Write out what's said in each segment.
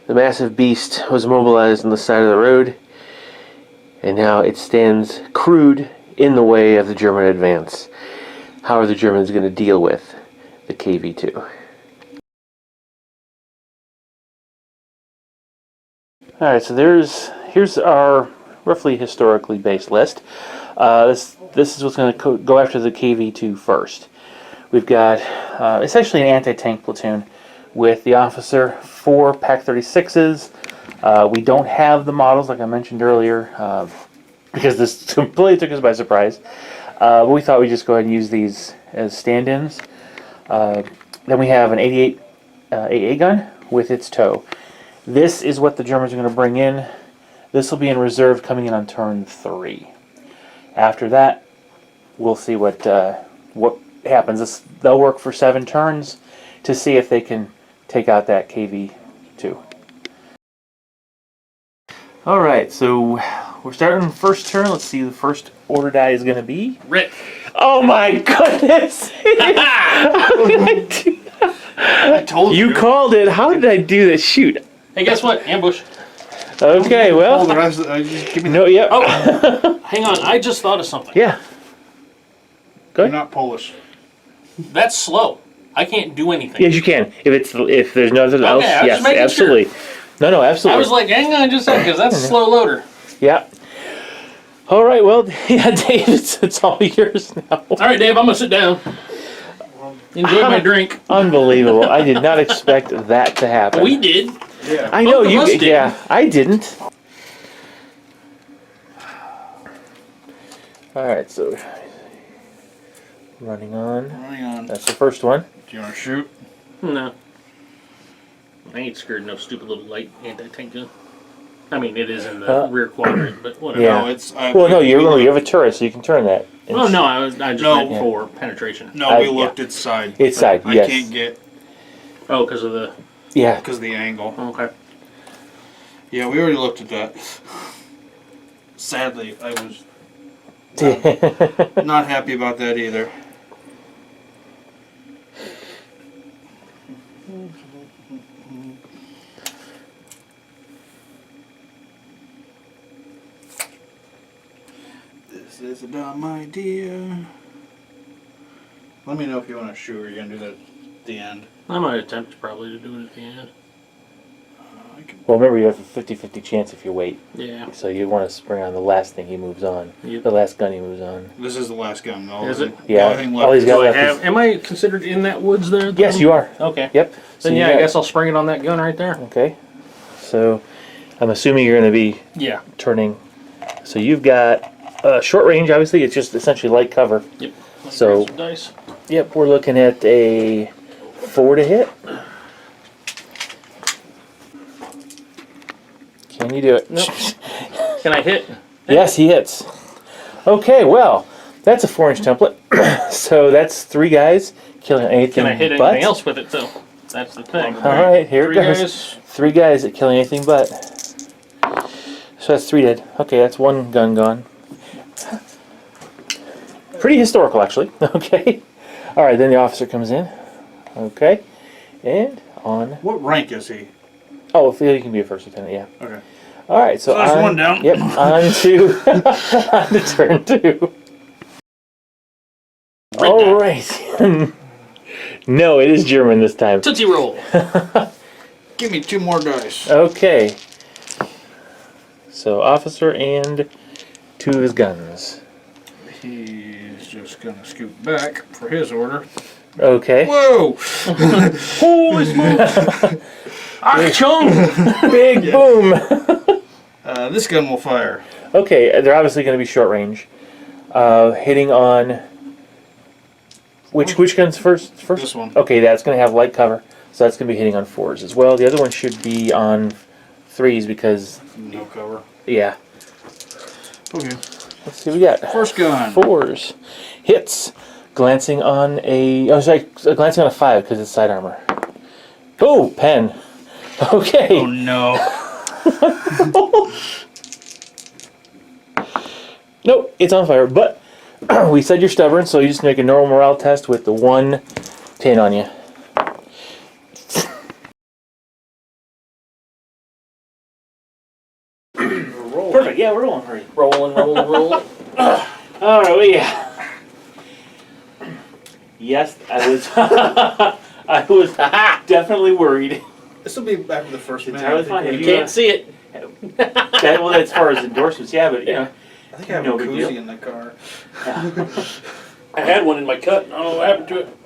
The massive beast was mobilized on the side of the road, and now it stands crude in the way of the German advance. How are the Germans going to deal with the KV-2? Alright, so here's our roughly historically based list. This is what's going to go after the KV-2 first. We've got essentially an anti-tank platoon with the officer, 4 PaK-36s. We don't have the models like I mentioned earlier because this completely took us by surprise. But we thought we'd just go ahead and use these as stand-ins. Then we have an 88 AA gun with its tow. This is what the Germans are going to bring in. This will be in reserve coming in on turn 3. After that, we'll see what happens. They'll work for 7 turns to see if they can take out that KV-2. Alright, so we're starting the first turn. Let's see who the first order die is going to be. Rick. Oh my goodness! I told you. You called it. How did I do this? Shoot. Hey, guess what? Ambush. Okay, well. Give me No, yep. Oh, hang on. I just thought of something. Yeah. Go You're ahead. not Polish. That's slow. I can't do anything. Yes, you can. If there's nothing else, I was yes, just making absolutely. sure. No, absolutely. I was like, hang on just a second, because that's a slow loader. Yeah. All right, well, yeah, Dave, it's all yours now. All right, Dave, I'm going to sit down. Enjoy my drink. Unbelievable. I did not expect that to happen. We did. Yeah. I know Both of you us did. Yeah, I didn't. All right, so running on. Running on. That's the first one. Do you want to shoot? No. I ain't scared of no stupid little light anti-tank gun. I mean, it is in the rear quadrant, but whatever. Yeah. No, it's. Well, no, you have a turret, so you can turn that. Oh, no, I just meant No. for penetration. No, we yeah. looked its side. Its side, I yes. can't get Oh, because of the... Yeah. because of the angle. Okay. Yeah, we already looked at that. Sadly, I was not happy about that either. This is a dumb idea. Let me know if you want to shoot or you're going to do that at the end. I might attempt probably to do it at the end. I can, Well, remember, you have a 50-50 chance if you wait. Yeah. So you want to spring on the last thing he moves on. Yep. The last gun he moves on. this is the last gun. Is it? The Yeah. only thing All he's left got Do I left have... is... Am I considered in that woods there? Yes, you are. Okay. Yep. So Then you yeah, I got- guess I'll spring it on that gun right there. Okay. So I'm assuming you're going to be Yeah. turning. So you've got short range, obviously. It's just essentially light cover. Yep. So- Some dice. Yep, we're looking at a 4 to hit. Can you do it? Nope. Can I hit? Yes, he hits. Okay, well, that's a 4-inch template. So that's 3 guys killing anything Can I hit but. anything else with it though? That's the thing. All right, here Three it goes. guys. 3 guys that killing anything but. So that's 3 dead. Okay, that's 1 gun gone. Pretty historical, actually. Okay. All right, then the officer comes in. Okay, and on. What rank is he? Oh, he can be a first lieutenant. Yeah. Okay. All right, so there's on, 1 down. Yep, on to on to turn 2. All right. No, it is German this time. Tootsie roll. Give me 2 more dice. Okay. So officer and 2 of his guns. He's just gonna scoot back for his order. Okay. Whoa! Holy smoke! Achtung! Big boom. This gun will fire. Okay, they're obviously going to be short range. Hitting on which gun's first? This one. Okay, that's going to have light cover, so that's going to be hitting on 4s as well. The other one should be on 3s because No cover. yeah. Okay. Let's see what we got. First gun. 4s hits, glancing on a glancing on a 5 because it's side armor. Oh, pen. Okay. Oh no. Nope, it's on fire, but we said you're stubborn, so you just make a normal morale test with the 1 pin on you. We're rolling. Perfect. Yeah, we're rolling already. Rolling. All right. Well, yeah. Yes, I was. I was definitely worried. This will be after the first It's minute. entirely fine. You You can't see it. Well, as far as endorsements, yeah, but you know. I think I have No a big koozie deal. in the car. I had one in my cut. I don't know what happened to it.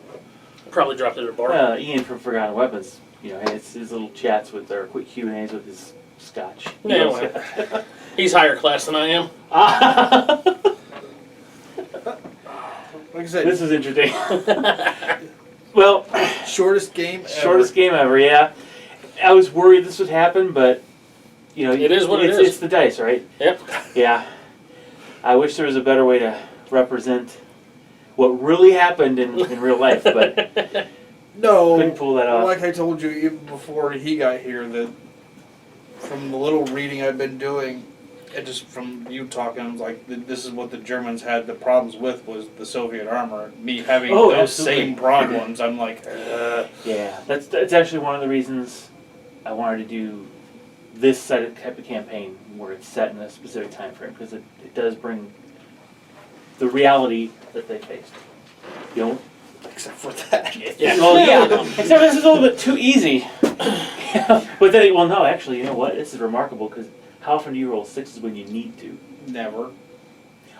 Probably dropped it at a bar. Ian from Forgotten Weapons, you know, his little chats with our quick Q&As with his scotch. Yeah, well, he's higher class than I am. Like I said, This is interesting. Well, shortest game ever. shortest game ever, yeah. I was worried this would happen, but, you know, It is what it is. It's the dice, right? Yep. Yeah. I wish there was a better way to represent what really happened in real life, but No, couldn't pull that off. like I told you even before he got here, that from the little reading I've been doing, and just from you talking, I was like, this is what the Germans had the problems with, was the Soviet armor. Me having Oh, those absolutely. same broad ones, I'm like, Yeah, that's actually one of the reasons I wanted to do this type of campaign where it's set in a specific time frame, because it does bring the reality that they faced. You know, except for that. Yeah. well, yeah. Except this is a little bit too easy. But then, well, no, actually, you know what? This is remarkable because how often do you roll sixes when you need to? Never.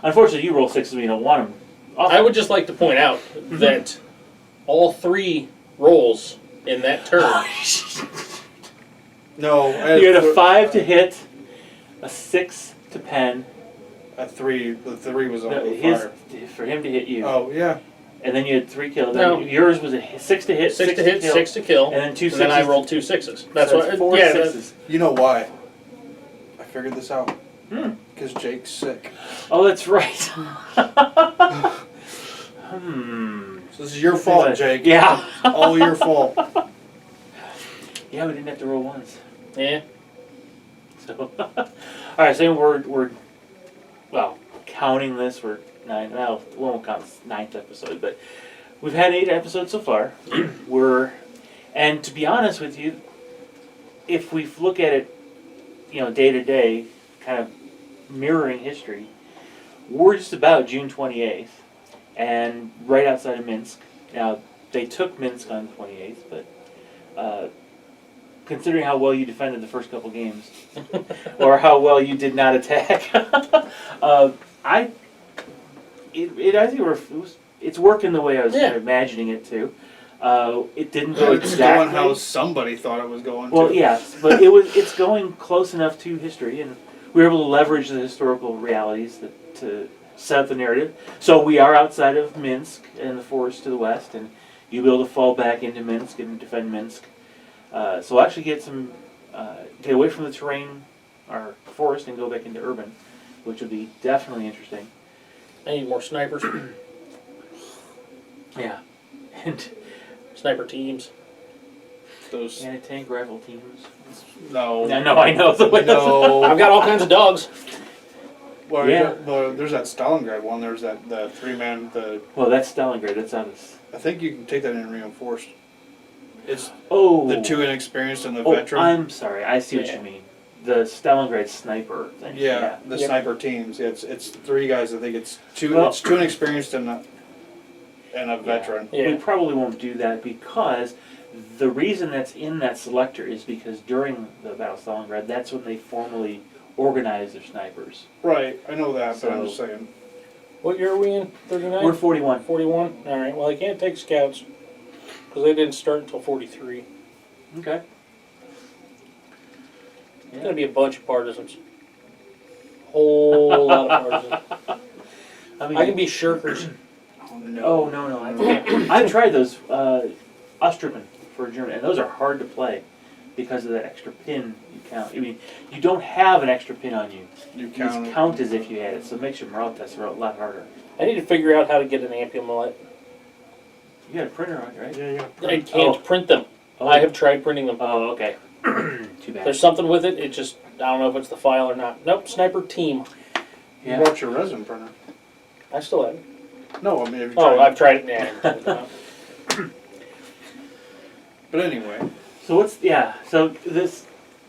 Unfortunately, you roll sixes when you don't want them. I would just like to point out that all 3 rolls in that turn. No, You had a 5 to hit, a 6 to pen. a 3. The 3 was on No, the his fire. for him to hit you. Oh yeah. And then you had 3 kills. No. Then yours was a 6 to hit, 6 to hit, kill, 6 to kill, and then 2 and sixes. then I rolled 2 sixes. That's so what. that's 4 Yeah. sixes. You know why? I figured this out. Hmm. Because Jake's sick. Oh, that's right. So this is your fault, Jake. Yeah. All your fault. Yeah, we didn't have to roll ones. Yeah. So, all right. So we're well counting this. We're 9. Well, we won't count this 9th episode, but we've had 8 episodes so far. And to be honest with you, if we look at it, you know, day to day, kind of mirroring history, we're just about June 28th, and right outside of Minsk. Now, they took Minsk on the 28th, but considering how well you defended the first couple games, or how well you did not attack, I think it's working the way I was kind of imagining it to. It didn't go It's exactly going how somebody thought it was going. well, to. yes, but it's going close enough to history, and we were able to leverage the historical realities to set up the narrative. So we are outside of Minsk and the forest to the west, and you'll be able to fall back into Minsk and defend Minsk. So we'll actually get away from the terrain, our forest, and go back into urban, which would be definitely interesting. I need more snipers. Yeah, and Sniper teams. Those anti-tank rifle teams. no. No, I know the way. No. I've got all kinds of dogs. Well, Yeah. there's that Stalingrad one. There's the 3-man. Well, that's Stalingrad. That's out of. I think you can take that in reinforced. It's Oh. the 2 inexperienced and the Oh, veteran. I'm sorry. I see what you mean. The Stalingrad sniper thing. Yeah, the Yep. sniper teams. It's 3 guys. I think it's 2. Well- It's 2 inexperienced and a veteran. Yeah. We probably won't do that because the reason that's in that selector is because during the Battle of Stalingrad, that's when they formally organized their snipers. Right, I know that, but I'm So- just saying. What year are we in? 39? We're 41. 41? Alright, well, I can't take scouts. Because they didn't start until 43. Okay. It's going to be a bunch of partisans. Whole lot of partisans. I mean, I can be shirkers. Oh no. Oh no! I've tried those Ostruppen for German, and those are hard to play because of that extra pin you count. I mean, you don't have an extra pin on you. You You count. just count as if you had it, so it makes your morale tests a lot harder. I need to figure out how to get an ampulette. You got a printer on you, right? Yeah. I can't print them. Oh. I have tried printing them. Oh, okay. Too bad. There's something with it. It just, I don't know if it's the file or not. Nope, sniper team. Yeah. You brought your resin printer. I still have it. No, I mean, have you Oh, tried? I've tried it. Yeah. But anyway, So so this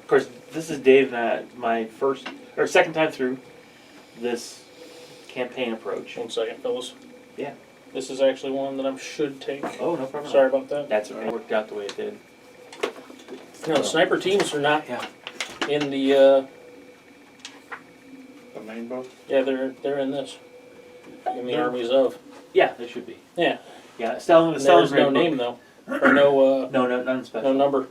Of course, this is Dave and my first or second time through this campaign approach. 1 second, fellas. Yeah. This is actually one that I should take. Oh, no problem. Sorry about that. That's okay. It worked out the way it did. No, the sniper teams are not Yeah. in the. The main book. Yeah, they're in this. In the They're- armies of. Yeah, they should be. Yeah. Yeah, And Stalingrad there's no book. name though, or no None special. no number.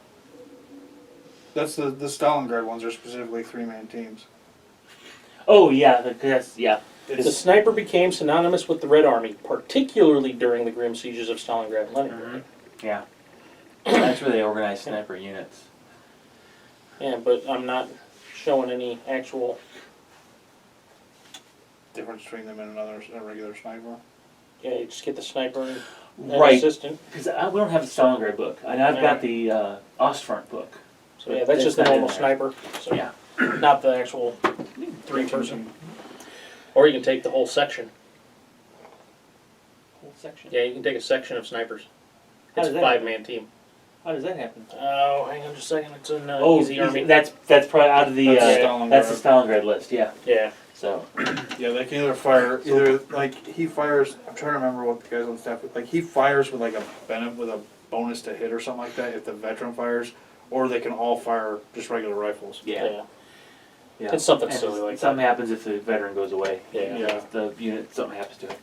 That's the Stalingrad ones are specifically 3-man teams. Oh yeah, that's yeah. The sniper became synonymous with the Red Army, particularly during the grim sieges of Stalingrad and Leningrad. Yeah. That's where they organize sniper units. Yeah, but I'm not showing any actual. Difference between them and a regular sniper. Yeah, you just get the sniper and Right. assistant. Because we don't have the Stalingrad book. And I've got the Ostfront book. So yeah, that's just the not in normal there. sniper. So Yeah. not the actual 3-person. Or you can take the whole section. Whole section. Yeah, you can take a section of snipers. How It's a does that 5-man team. How does that happen? Oh, hang on just a second. It's an Easy Army. That's probably out of the That's that's the Stalingrad list. Yeah. Yeah. So Yeah, they can either like he fires. I'm trying to remember what the guys on staff like. He fires with like a bonus to hit or something like that if the veteran fires, or they can all fire just regular rifles. yeah. Yeah. It's something And silly like something happens if the veteran goes away. Yeah. Yeah. The unit, something happens to it.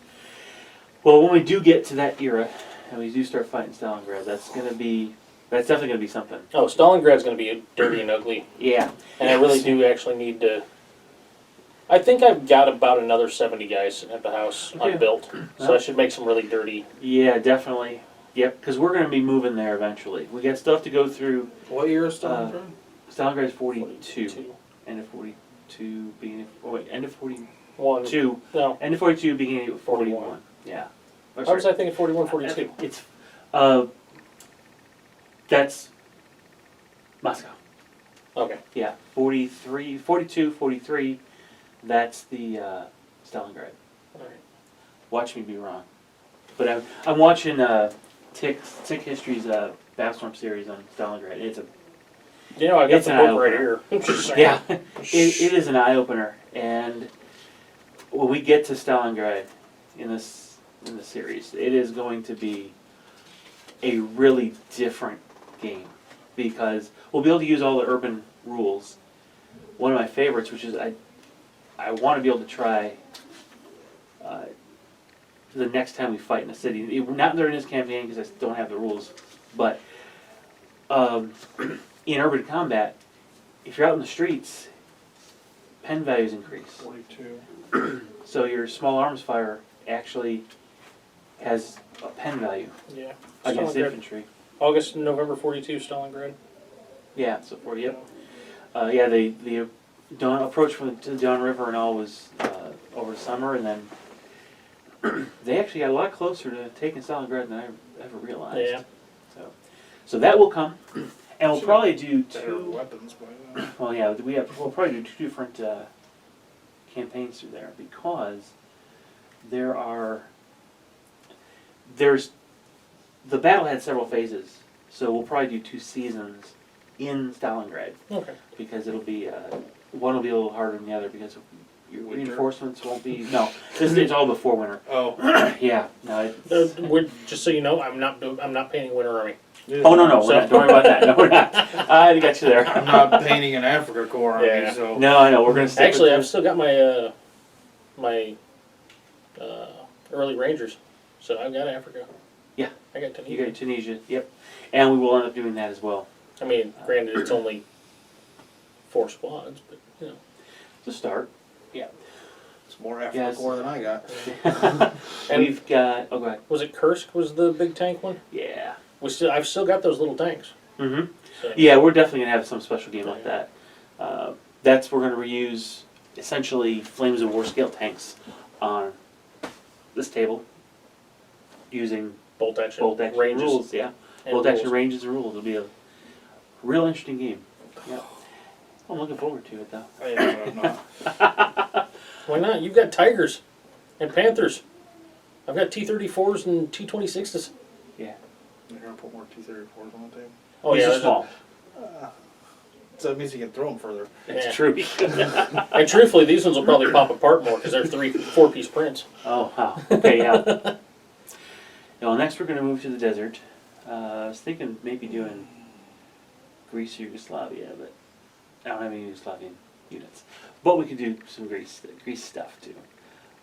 Well, when we do get to that era, and we do start fighting Stalingrad, that's definitely gonna be something. Oh, Stalingrad's going to be dirty and ugly. Yeah. And I really do actually need to. I think I've got about another 70 guys at the house Okay. unbuilt. So I should make some really dirty. Yeah, definitely. Yep, because we're gonna be moving there eventually. We got stuff to go through. What year is Stalingrad's Stalingrad? 42. End of 42, beginning. Oh wait, end of 42. One. No. End of 42, beginning of 41. 41. Yeah. Oh, How was sorry. I thinking 41, 42? It's that's Moscow. Okay. Yeah, 43, 42, 43. That's the Stalingrad. Alright. Watch me be wrong, but I'm watching Tick History's Battlestorm series on Stalingrad. It's a You know, I got It's the an book right eye-opener. here. yeah, it is an eye opener, and when we get to Stalingrad in the series, it is going to be a really different game because we'll be able to use all the urban rules. One of my favorites, which is I want to be able to try the next time we fight in a city. Not during this campaign because I don't have the rules, but in urban combat, if you're out in the streets, pen values increase. 42. So your small arms fire actually has a pen value Yeah. against Stalingrad. infantry. August, November 42, Stalingrad. Yeah, so for you. Yeah, the Don approach to the Don River and all was over the summer, and then they actually got a lot closer to taking Stalingrad than I ever realized. Yeah. So that will come, and we'll probably do Better two. weapons by then. Well, yeah, we'll probably do two different campaigns through there because there's the battle had several phases, so we'll probably do 2 seasons in Stalingrad Okay. because it'll be one will be a little harder than the other because your Winter. reinforcements won't be it's all before winter. Oh. Yeah, no. Just so you know, I'm not painting Winter Army. Oh no, we're not, don't worry about that. No, we're not. I got you there. I'm not painting an Africa Corps army, Yeah. so. No, I know we're gonna stick Actually, with I've still got my early Rangers, so I've got Africa. Yeah. I got You Tunisia. got Tunisia, yep, and we will end up doing that as well. I mean, granted, it's only 4 squads, but you know. To start. It's more Africa Yes. Corps than I got. And We've got. Oh, go ahead. was it Kursk? Was the big tank one? Yeah. I've still got those little tanks. Mm-hmm. So. Yeah, we're definitely gonna have some special game like that. We're gonna reuse essentially Flames of War scale tanks on this table using Bolt action. bolt action ranges. rules. Yeah, and bolt action rules. ranges and rules. It'll be a real interesting game. Yeah. I'm looking forward to it though. I am, but I'm not. Why not? You've got Tigers and Panthers. I've got T-34s and T-26s. You're gonna put more T-34s on the table. Oh These yeah, are there's small. So that means you can throw them further. It's Yeah. true. And truthfully, these ones will probably pop apart more because they're 4-piece prints. Oh, wow. Okay, yeah. Well, next we're going to move to the desert. I was thinking maybe doing Greece or Yugoslavia, but I don't have any Yugoslavian units. But we could do some Greece stuff too.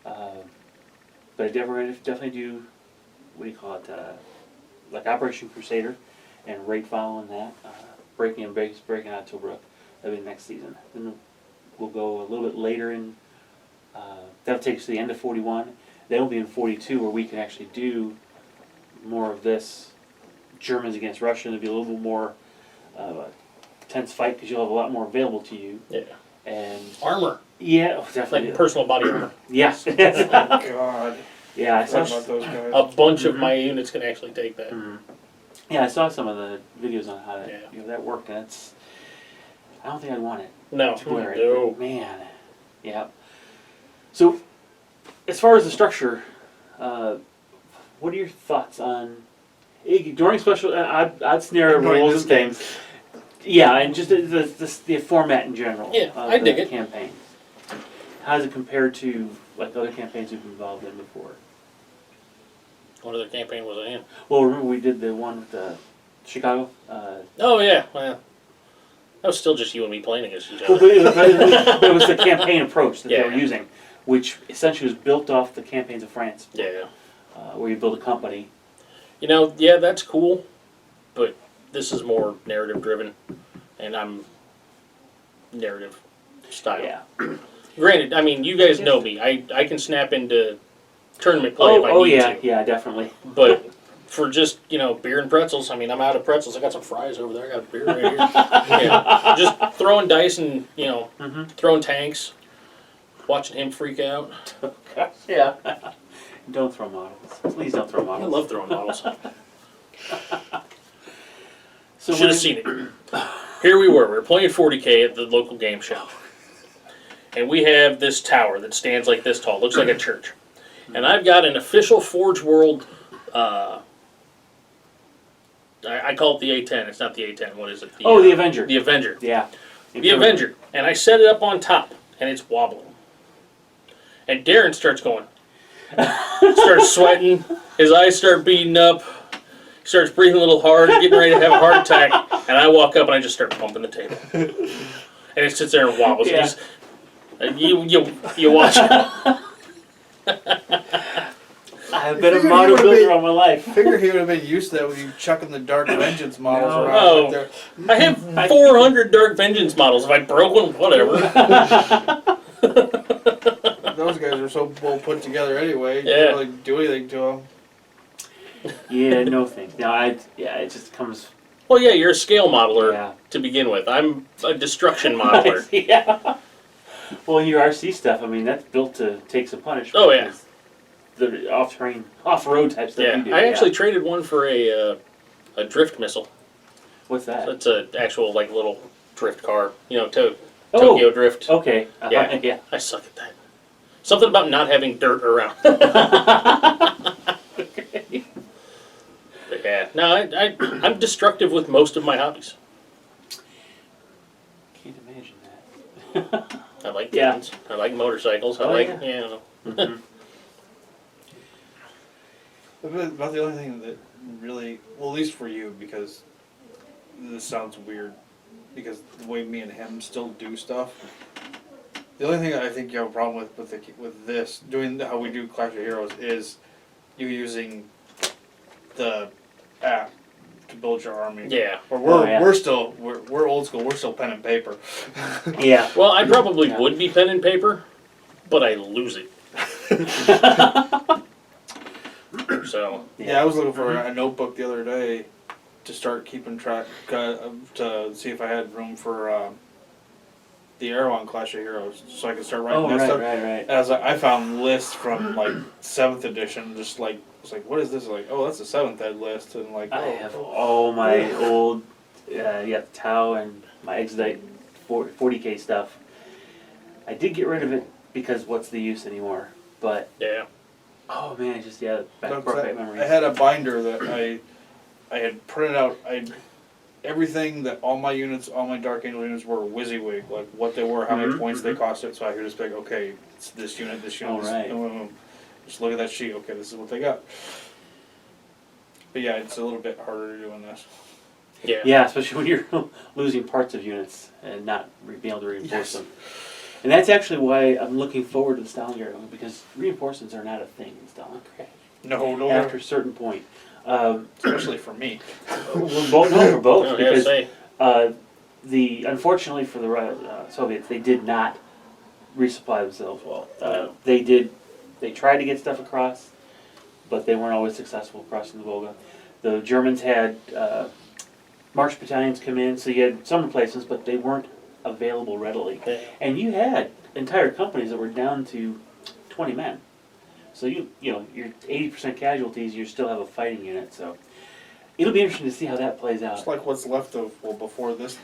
But I definitely do, what do you call it, like Operation Crusader and raid following that, breaking out Tobruk. That'll be next season. Then we'll go a little bit later in, that'll take us to the end of 41. Then we'll be in 42 where we can actually do more of this Germans against Russia. It'll be a little bit more tense fight because you'll have a lot more available to you. Yeah. And Armor. yeah, oh, definitely. Like personal body armor. Yes. God. Yeah, I saw. Talk about those guys. A bunch of my units can actually take that. Mhm. Yeah, I saw some of the videos on how Yeah. that worked, and I don't think I'd want it No. to wear it. No. Man, yeah. So, as far as the structure, what are your thoughts on during special odd scenario rules and things? Yeah, and just the format in general. Yeah, of I dig the it. campaign. How does it compare to like other campaigns we've been involved in before? What other campaign was I in? Well, remember we did the one with Chicago. Oh, yeah. Well, that was still just you and me playing against each Well, other. but it was the campaign approach that they were Yeah. using, which essentially was built off the campaigns of France, Yeah. where you build a company. You know, yeah, that's cool, but this is more narrative driven, and I'm narrative style. Yeah. Granted, I mean, you guys know me. I can snap into tournament play if I Oh need yeah, to. yeah, definitely. But for just, beer and pretzels, I mean, I'm out of pretzels. I got some fries over there. I got a beer right here. Yeah. Just throwing dice and, Mm-hmm. throwing tanks, watching him freak out. Yeah. Don't throw models. Please don't throw I models. love throwing models. So Should have seen it. Here we were playing 40K at the local game shop. And we have this tower that stands like this tall, looks like a church. And I've got an official Forge World, I call it the A10, it's not the A10, what is it? the Avenger. The Avenger. Yeah. The Avenger. And I set it up on top, and it's wobbling. And Darren starts going, starts sweating, his eyes start beating up, he starts breathing a little hard, getting ready to have a heart attack, and I walk up and I just start pumping the table. And it sits there and wobbles. Yeah. And you watch it. I've been a model builder all my life. I figure he would have been used to that with you chucking the Dark Vengeance models No. around. Oh. Up there. I have 400 Dark Vengeance models. If I broke one, whatever. Those guys are so well put together anyway. You Yeah. can't really do anything to them. Yeah, no thanks. No, it just comes. Well, yeah, you're a scale modeler Yeah. to begin with. I'm a destruction modeler. Yeah. Well, your RC stuff, I mean, that's built to take some punishment. Oh, yeah. The off-terrain, off-road type stuff Yeah, you do. I actually traded one for a drift missile. What's that? It's an actual little drift car. Tokyo Oh. Drift. Okay. Yeah. Yeah. I suck at that. Something about not having dirt around. Okay. But yeah, no, I'm destructive with most of my hobbies. Can't imagine that. I like Yeah. guns. I like motorcycles. I Oh, like yeah. Mhm. About the only thing that really, well, at least for you, because this sounds weird, because the way me and him still do stuff. The only thing I think you have a problem with this doing how we do Clash of Heroes is you using the app to build your army. Yeah. Or Oh, yeah. we're old school. We're still pen and paper. Yeah. Well, I probably Yeah. would be pen and paper, but I lose it. So Yeah, I was looking for a notebook the other day to start keeping track to see if I had room for the arrow on Clash of Heroes, so I could start writing Oh, that right, stuff. right, right. And I found lists from like 7th edition, just like it's like, what is this? Like, oh, that's a 7th ed list, and like, I oh, have all my old, Tau and my Exodite 40K stuff. I did get rid of it because what's the use anymore? But yeah, oh man, it just back No, 'cause brought back memories. I had a binder that I had printed out. everything that all my Dark Angel units were WYSIWYG, like what they were, how many Mhm, points they costed, so I could just be like, okay, it's this unit, this unit, Alright. just look at that sheet, okay, this is what they got. But yeah, it's a little bit harder doing this. Yeah. Yeah, especially when you're losing parts of units and not being able to reinforce Yes. them. And that's actually why I'm looking forward to the Stalingrad, because reinforcements are not a thing in Stalingrad No, after a certain point. especially for me. For both, I because say. unfortunately for the Soviets, they did not resupply themselves well. No. They tried to get stuff across, but they weren't always successful crossing the Volga. The Germans had march battalions come in, so you had some replacements, but they weren't available readily. Yeah. And you had entire companies that were down to 20 men. So you know, you're 80% casualties, you still have a fighting unit, so it'll be interesting to see how that plays out. It's like what's left of, well, before this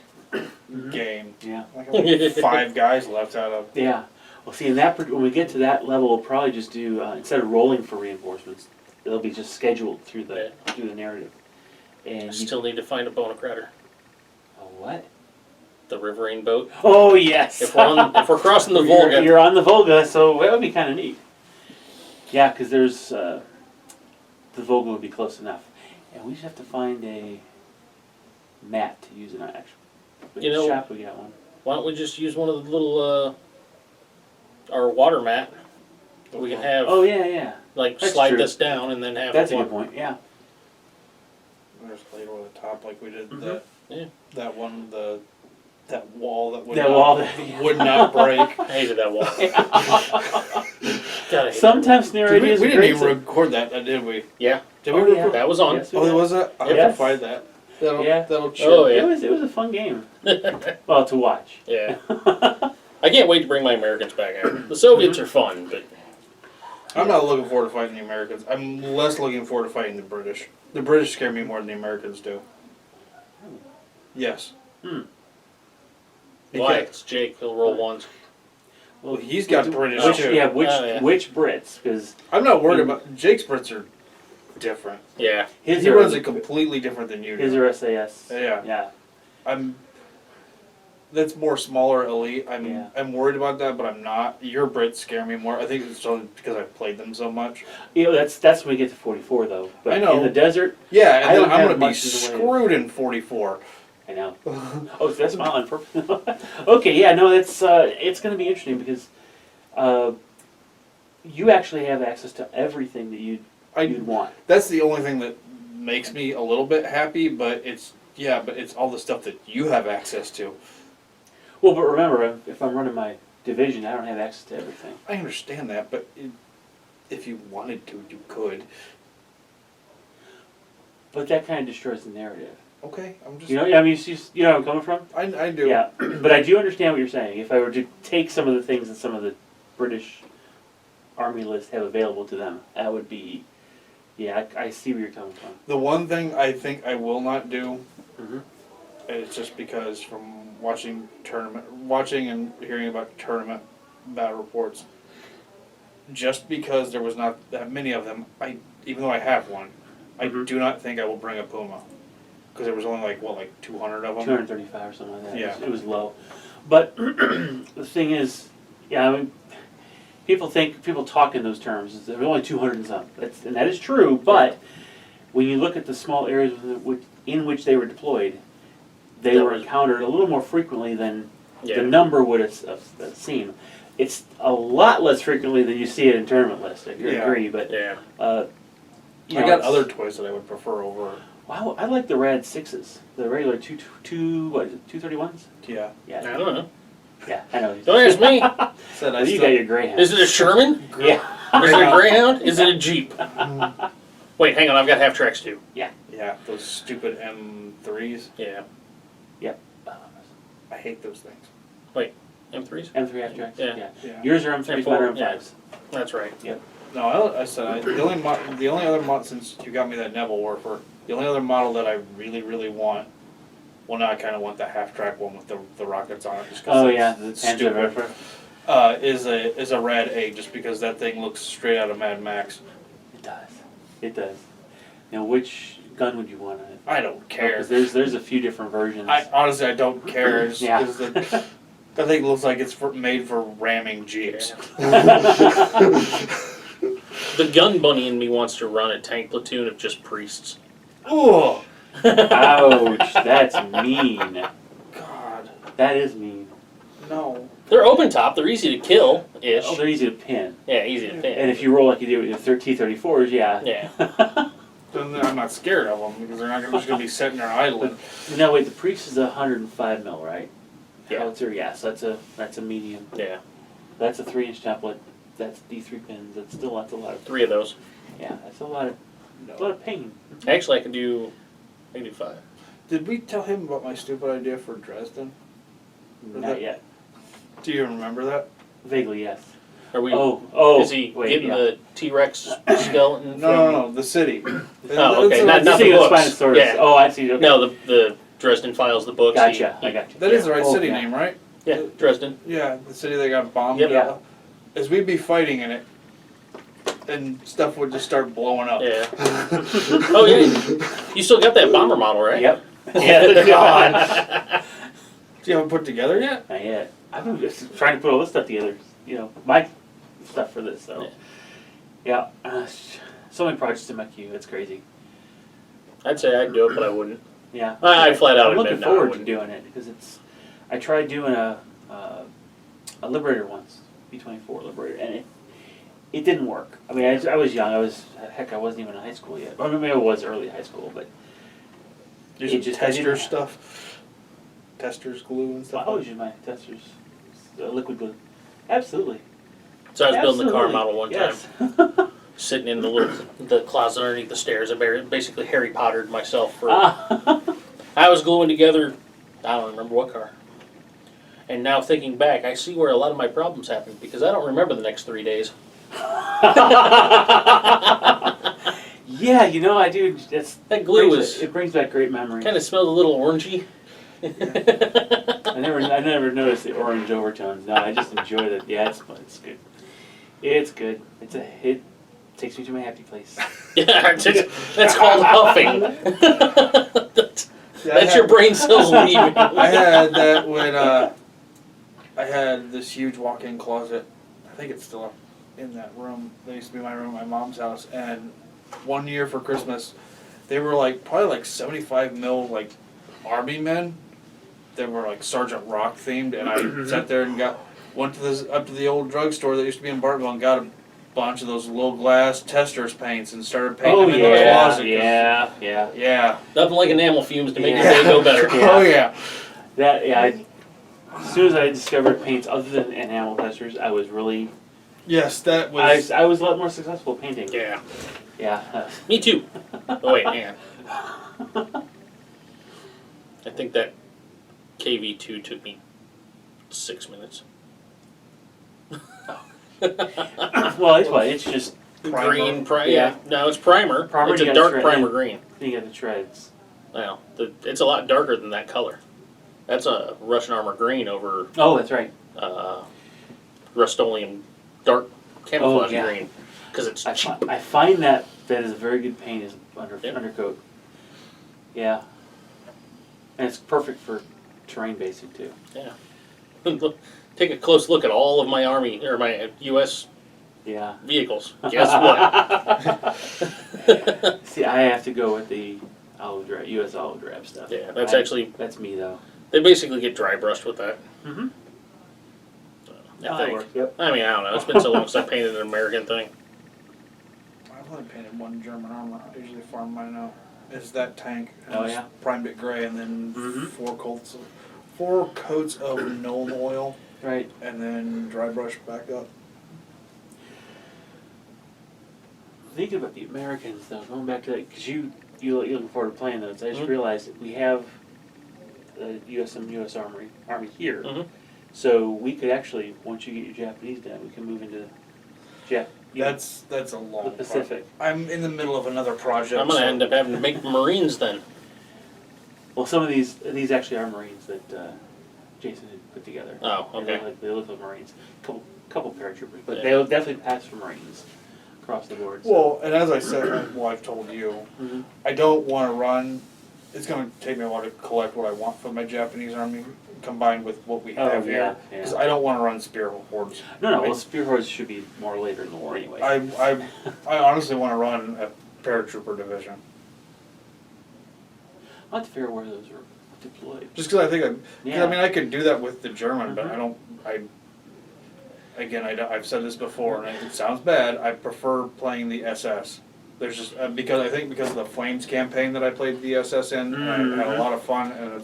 game. Yeah. Like, only 5 guys left out of. Yeah. Well, see, when we get to that level, we'll probably just do instead of rolling for reinforcements, it'll be just scheduled through the narrative. And I still need to find a Bonacrater. a what? The riverine boat. Oh yes. If we're crossing the Volga. You're on the Volga, so that would be kind of neat. Yeah, because there's the Volga would be close enough, and we just have to find a mat to use in our actual. You know- shop we got one. Why don't we just use one of the little our water mat? We can have Oh yeah. like That's slide true. this down and then have That's a one. good point. Yeah. There's laid over the top like we did Mhm. that one, that wall that would That not, wall that- would not break. I hated that wall. God, I hated Sometimes scenario Did we ideas are didn't great. even record that, did we? Yeah, Did we Oh, record? yeah. that was on. Yes, we Oh, did. was it? I Yes. can find that. That'll Yeah. chill. Oh, yeah. It was a fun game. Well, to watch. Yeah. I can't wait to bring my Americans back out. The Soviets are fun, but I'm not looking forward to fighting the Americans. I'm less looking forward to fighting the British. The British scare me more than the Americans do. Yes. Hmm. why? Because- It's Jake. He'll roll ones. Well, he's got British Which, too. yeah, which Oh, yeah. which Brits? Because I'm not worried about Jake's Brits are different. Yeah. his He are runs it completely different than you do. his are SAS. Yeah. Yeah. That's more smaller elite. Yeah. I'm worried about that, but I'm not. Your Brits scare me more. I think it's only because I've played them so much. You know, that's when we get to 44 though. But I know. in the desert, Yeah, I and then don't I'm have gonna be much in the way of- screwed in 44. I know. Oh, so that's smile on purpose. Okay, yeah, no, that's it's going to be interesting because you actually have access to everything that you'd want. That's the only thing that makes me a little bit happy, but it's all the stuff that you have access to. Well, but remember, if I'm running my division, I don't have access to everything. I understand that, but if you wanted to, you could. But that kind of destroys the narrative. Okay, I'm just. You know, I mean, you know where I'm coming from. I do. Yeah, but I do understand what you're saying. If I were to take some of the things that some of the British Army lists have available to them, that would be. Yeah, I see where you're coming from. The one thing I think I will not do, Mhm. it's just because from watching and hearing about tournament battle reports, just because there was not that many of them, even though I have one, I Mhm. do not think I will bring a Puma, because there was only like 200 of them. 235 or something like that. Yeah. It was low. But the thing is, yeah, I mean, people talk in those terms. There were only 200 and some. And that is true, but when you look at the small areas in which they were deployed, they were encountered a little more frequently than the number would have seemed. It's a lot less frequently than you see it in tournament lists, I agree, but Yeah. you I know, got it's- other toys that I would prefer over. Wow, I like the Rad 6s. The regular 231s? Yeah. I don't know. Yeah, I know. Don't ask me. Said I Well, you still- got your Greyhound. Is it a Sherman? Yeah. Is it a Greyhound? Is it a Jeep? Wait, hang on. I've got half tracks too. Yeah, those stupid M3s. Yeah. I hate those things. M3s? M3 half tracks? Yeah. Yeah. Yours are M3s, mine are M5s. That's right. No, I said the only other model, since you got me that Neville Warper, the only other model that I really, really want. Well, now I kind of want the half track one with the rockets on it, just because Oh yeah, the it's Panzer stupid. Werfer. Is a Rad 8, just because that thing looks straight out of Mad Max. It does. It does. Now, which gun would you want on it? I don't care. Because there's a few different versions. I honestly, I don't care. It's Yeah. 'cause that thing looks like it's made for ramming jeeps. The gun bunny in me wants to run a tank platoon of just priests. Oh Ouch, that's mean. God, That is mean. no. They're open top. They're easy to kill ish. Oh, they're easy to pin. Yeah, easy to pin. And if you roll like you do with your T-34s, yeah. Yeah. Then I'm not scared of them because they're not just going to be sitting there idling. No, wait, the Priest is 105 mil, right? Yeah. Howitzer, yes, that's a medium. Yeah. That's a 3-inch template. That's D3 pins. That's a lot of. 3 of those. Yeah, that's a lot of pain. Actually, I can do 5. Did we tell him about my stupid idea for Dresden? Not yet. Do you remember that? Vaguely, yes. Are we? Oh, Is he wait, getting yeah. the T-Rex skeleton? No, the city. Oh, okay, not You're the thinking of books. Spinosaurus. Yeah. Oh, I see. Okay. No, the Dresden Files, the books. Gotcha. I gotcha. That is the right Oh, city yeah. name, right? Yeah, Dresden. Yeah, the city that got bombed. Yep. Yeah. As we'd be fighting in it, and stuff would just start blowing up. Yeah. Oh yeah. You still got that bomber model, right? Yep. Yeah, they're gone. Do you have it put together yet? Not yet. I've been just trying to put all this stuff together. You know, my stuff for this. So, yeah. So many projects in my queue. It's crazy. I'd say I'd do it, but I wouldn't. Yeah. I flat out I'm looking admit no, I forward to wouldn't. doing it because it's. I tried doing a Liberator once, B-24 Liberator, and it didn't work. I mean, I was young. I wasn't even in high school yet. Or maybe I was early high school, but Use it just tester I didn't- stuff, testers glue and I stuff. always use my testers, liquid glue. Absolutely. So I was building the car Absolutely. model one time, Yes. sitting in the closet underneath the stairs. I basically Harry Pottered myself for. I was gluing together. I don't remember what car. And now thinking back, I see where a lot of my problems happened because I don't remember the next 3 days. Yeah, you know, I do. That glue was It brings back great memories. kind of smelled a little orangey. I never noticed the orange overtones. No, I just enjoy it. Yeah, it's good. It's good. It takes me to my happy place. Yeah, that's called huffing. That's your brain cells leaving. I had that when I had this huge walk-in closet. I think it's still in that room. That used to be my room at my mom's house. And one year for Christmas, they were probably 75 mil army men. They were Sergeant Rock themed, and I sat there and went up to the old drugstore that used to be in Bartville and got a bunch of those little glass testers paints and started painting them in the closet. Yeah. Nothing like enamel fumes to make your day go better. Yeah. Oh yeah. As soon as I discovered paints other than enamel testers, I was really. Yes, that was. I was a lot more successful painting. Yeah. Yeah. Me too. Oh wait, hang on. I think that KV2 took me 6 minutes. Well, it's what it's just Green, Yeah. No, it's primer. Primer, It's you a gotta dark try- primer yeah. green. you get the treads. Well, it's a lot darker than that color. That's a Russian armor green over Oh, that's right. Rust-Oleum dark camouflage yeah. green because it's cheap. I find that is a very good paint as Yeah. undercoat. Yeah. And it's perfect for terrain basing too. Yeah. Take a close look at all of my Army or my U.S. Yeah. vehicles. Guess what? See, I have to go with the U.S. olive drab stuff. Yeah, that's me though. They basically get dry brushed with that. Mm-hmm. I That think. works. Yep. I mean, I don't know. It's been so long since I painted an American thing. I've only painted one German armor. I usually farm mine out. It's that tank. And Oh, just yeah. Primed it gray and then Mhm. four coats of Nuln oil Right. and then dry brush back up. Thinking about the Americans though, going back to that, because you're looking forward to playing those. I just realized that we have the U.S. Army here, Mhm. so we could actually, once you get your Japanese done, we can move into That's a long the Pacific. I'm in the middle of another project. I'm gonna so- end up having to make Marines then. Well, some of these actually are Marines that Jason had put together. Oh, And okay. they look like Marines. Couple paratroopers, but Yeah. they'll definitely pass for Marines. across the board. So. Well, and as I said, well, I've told you, Mhm. I don't want to run. It's going to take me a while to collect what I want from my Japanese army, combined with what we have yeah, here. Because yeah. I don't want to run spear hordes. No. Well, spear hordes should be more later in the war anyway. I honestly want to run a paratrooper division. I'm not fair where those are deployed. Just because I think Yeah. I mean, I could do that with the German, but Mhm. I don't. I've said this before, and it sounds bad. I prefer playing the SS. There's just because of the Flames campaign that I played the SS in, and I had a lot of fun, and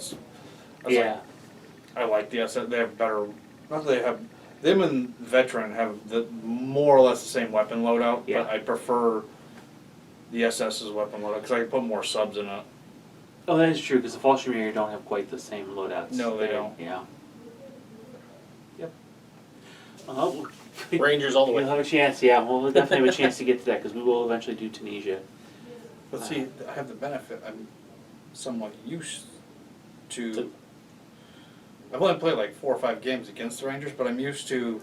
I like the SS. They have better. Not that they have. Them and Veteran have the more or less the same weapon loadout, Yeah. but I prefer the SS's weapon loadout because I can put more subs in it. Oh, that is true, because the Fallschirmjäger don't have quite the same loadouts. No, they don't. Yeah. Yep. Rangers all the We'll way. have a chance, yeah. We'll definitely have a chance to get to that, because we will eventually do Tunisia. But see, I have the benefit. I'm somewhat used to. I've only played like 4 or 5 games against the Rangers, but I'm used to.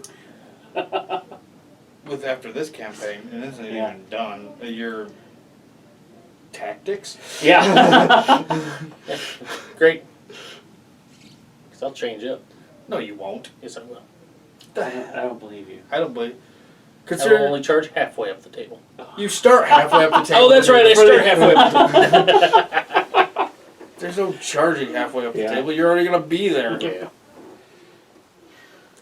With after this campaign, and this isn't even done. Your tactics. Yeah. Great. Because I'll change up. No, you won't. Yes, I will. I don't believe you. I don't believe. I will Consider only charge halfway up the table. you start halfway up the table. Oh, that's right. I start halfway up the table. There's no charging halfway up the Yeah. table. You're already gonna be there. Yeah.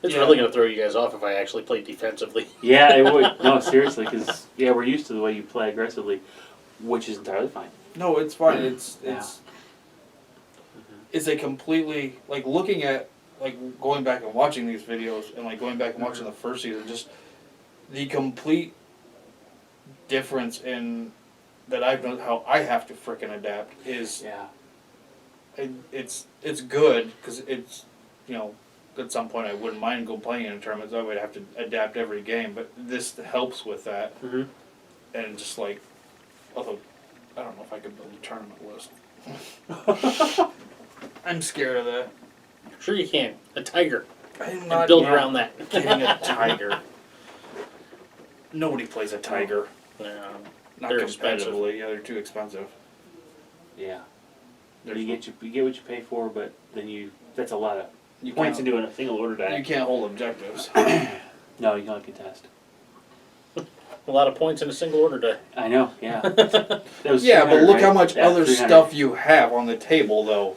It's Yeah. really going to throw you guys off if I actually play defensively. Yeah, it would. No, seriously, because, we're used to the way you play aggressively, which is entirely fine. No, it's fine. Yeah. It's a completely like looking at like going back and watching these videos and like going back and watching the first season, just the complete difference in that I've done how I have to frickin' adapt is Yeah. it's good because it's at some point I wouldn't mind go playing in a tournament. I would have to adapt every game, but this helps with that. Mm-hmm. And just like, although I don't know if I could build a tournament list. I'm scared of that. Sure you can. A tiger. I'm And not build around that. getting a tiger. Nobody plays a tiger. No. Not They're expensive. competitively. Yeah, they're too expensive. Yeah. They're You get what you pay for, but then that's a lot of you points can't, into a single order you die. can't hold objectives. No, you can only contest. A lot of points in a single order die. I know, yeah. That was Yeah, but 300, look right? how much Yeah, other 300. stuff you have on the table, though.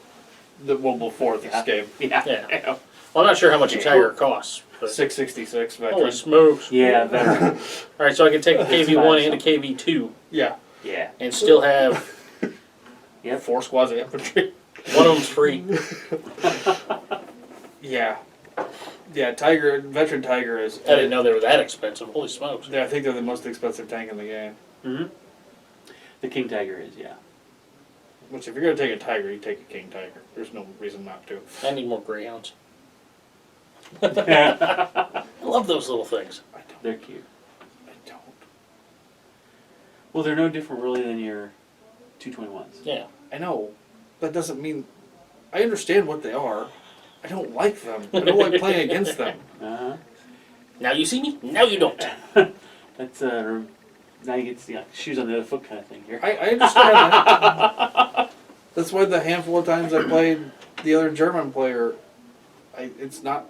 Before this Yeah. game. Yeah. Yeah. Well, I'm not sure how much a tiger costs. But 666 holy veteran. smokes. Yeah, veteran. All right, so I can take a That's KV1 and a fine. KV2 Yeah. Yeah. and still have Yep. 4 squads of infantry. one of them's free. Yeah. Yeah, veteran Tiger is. I didn't know they were that expensive. Holy smokes. I think they're the most expensive tank in the game. Mm-hmm. The King Tiger is, yeah. Which, if you're gonna take a Tiger, you take a King Tiger. There's no reason not to. I need more greyhounds. They're I love those little things. I don't. cute. I don't. Well, they're no different really than your 221s. Yeah. I know. That doesn't mean. I understand what they are. I don't like them. I don't like playing against them. Uh-huh. Now you see me, now you don't. That's now you get to see shoes on the other foot kind of thing here. I understand that. That's why the handful of times I played the other German player, it's not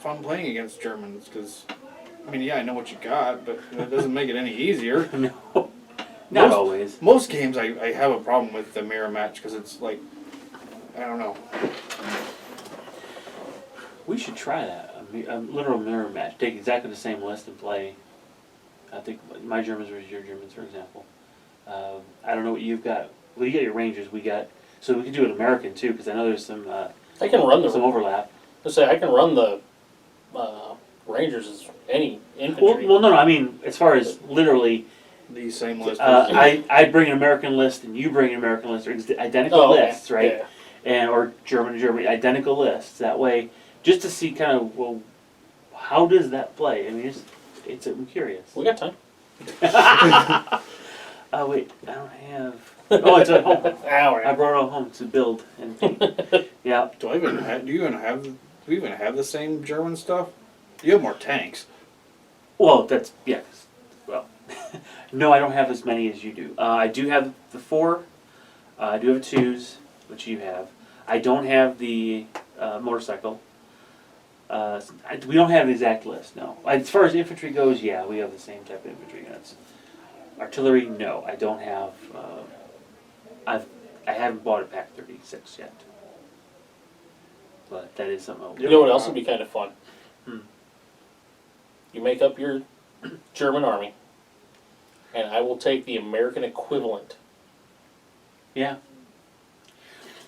fun playing against Germans because, I mean, yeah, I know what you got, but that doesn't make it any easier. No. Not always. Most games I have a problem with the mirror match because it's like, I don't know. We should try that. A literal mirror match. Take exactly the same list and play. I think my Germans versus your Germans, for example. I don't know what you've got. Well, you got your Rangers. So we could do an American too, because I know there's some I can run some overlap. Let's say I can run the Rangers as any infantry. Well, no. I mean, as far as literally, These same lists. I bring an American list and you bring an American list, or identical Oh, okay. lists, right? Yeah. And or German to Germany, identical lists. That way, just to see kind of how does that play? I mean, I'm curious. We got time. Oh wait, I don't have. Oh, it's at home. Hour. I brought it all home to build and paint. Yeah. Do you even have the same German stuff? You have more tanks. Well, that's yeah. well, no, I don't have as many as you do. I do have the 4. I do have 2s, which you have. I don't have the motorcycle. We don't have an exact list, no. As far as infantry goes, yeah, we have the same type of infantry units. Artillery, no, I don't have. I haven't bought a Pack 36 yet, but that is something. You know what else would be kind of fun? Hmm. You make up your German army, and I will take the American equivalent. Yeah.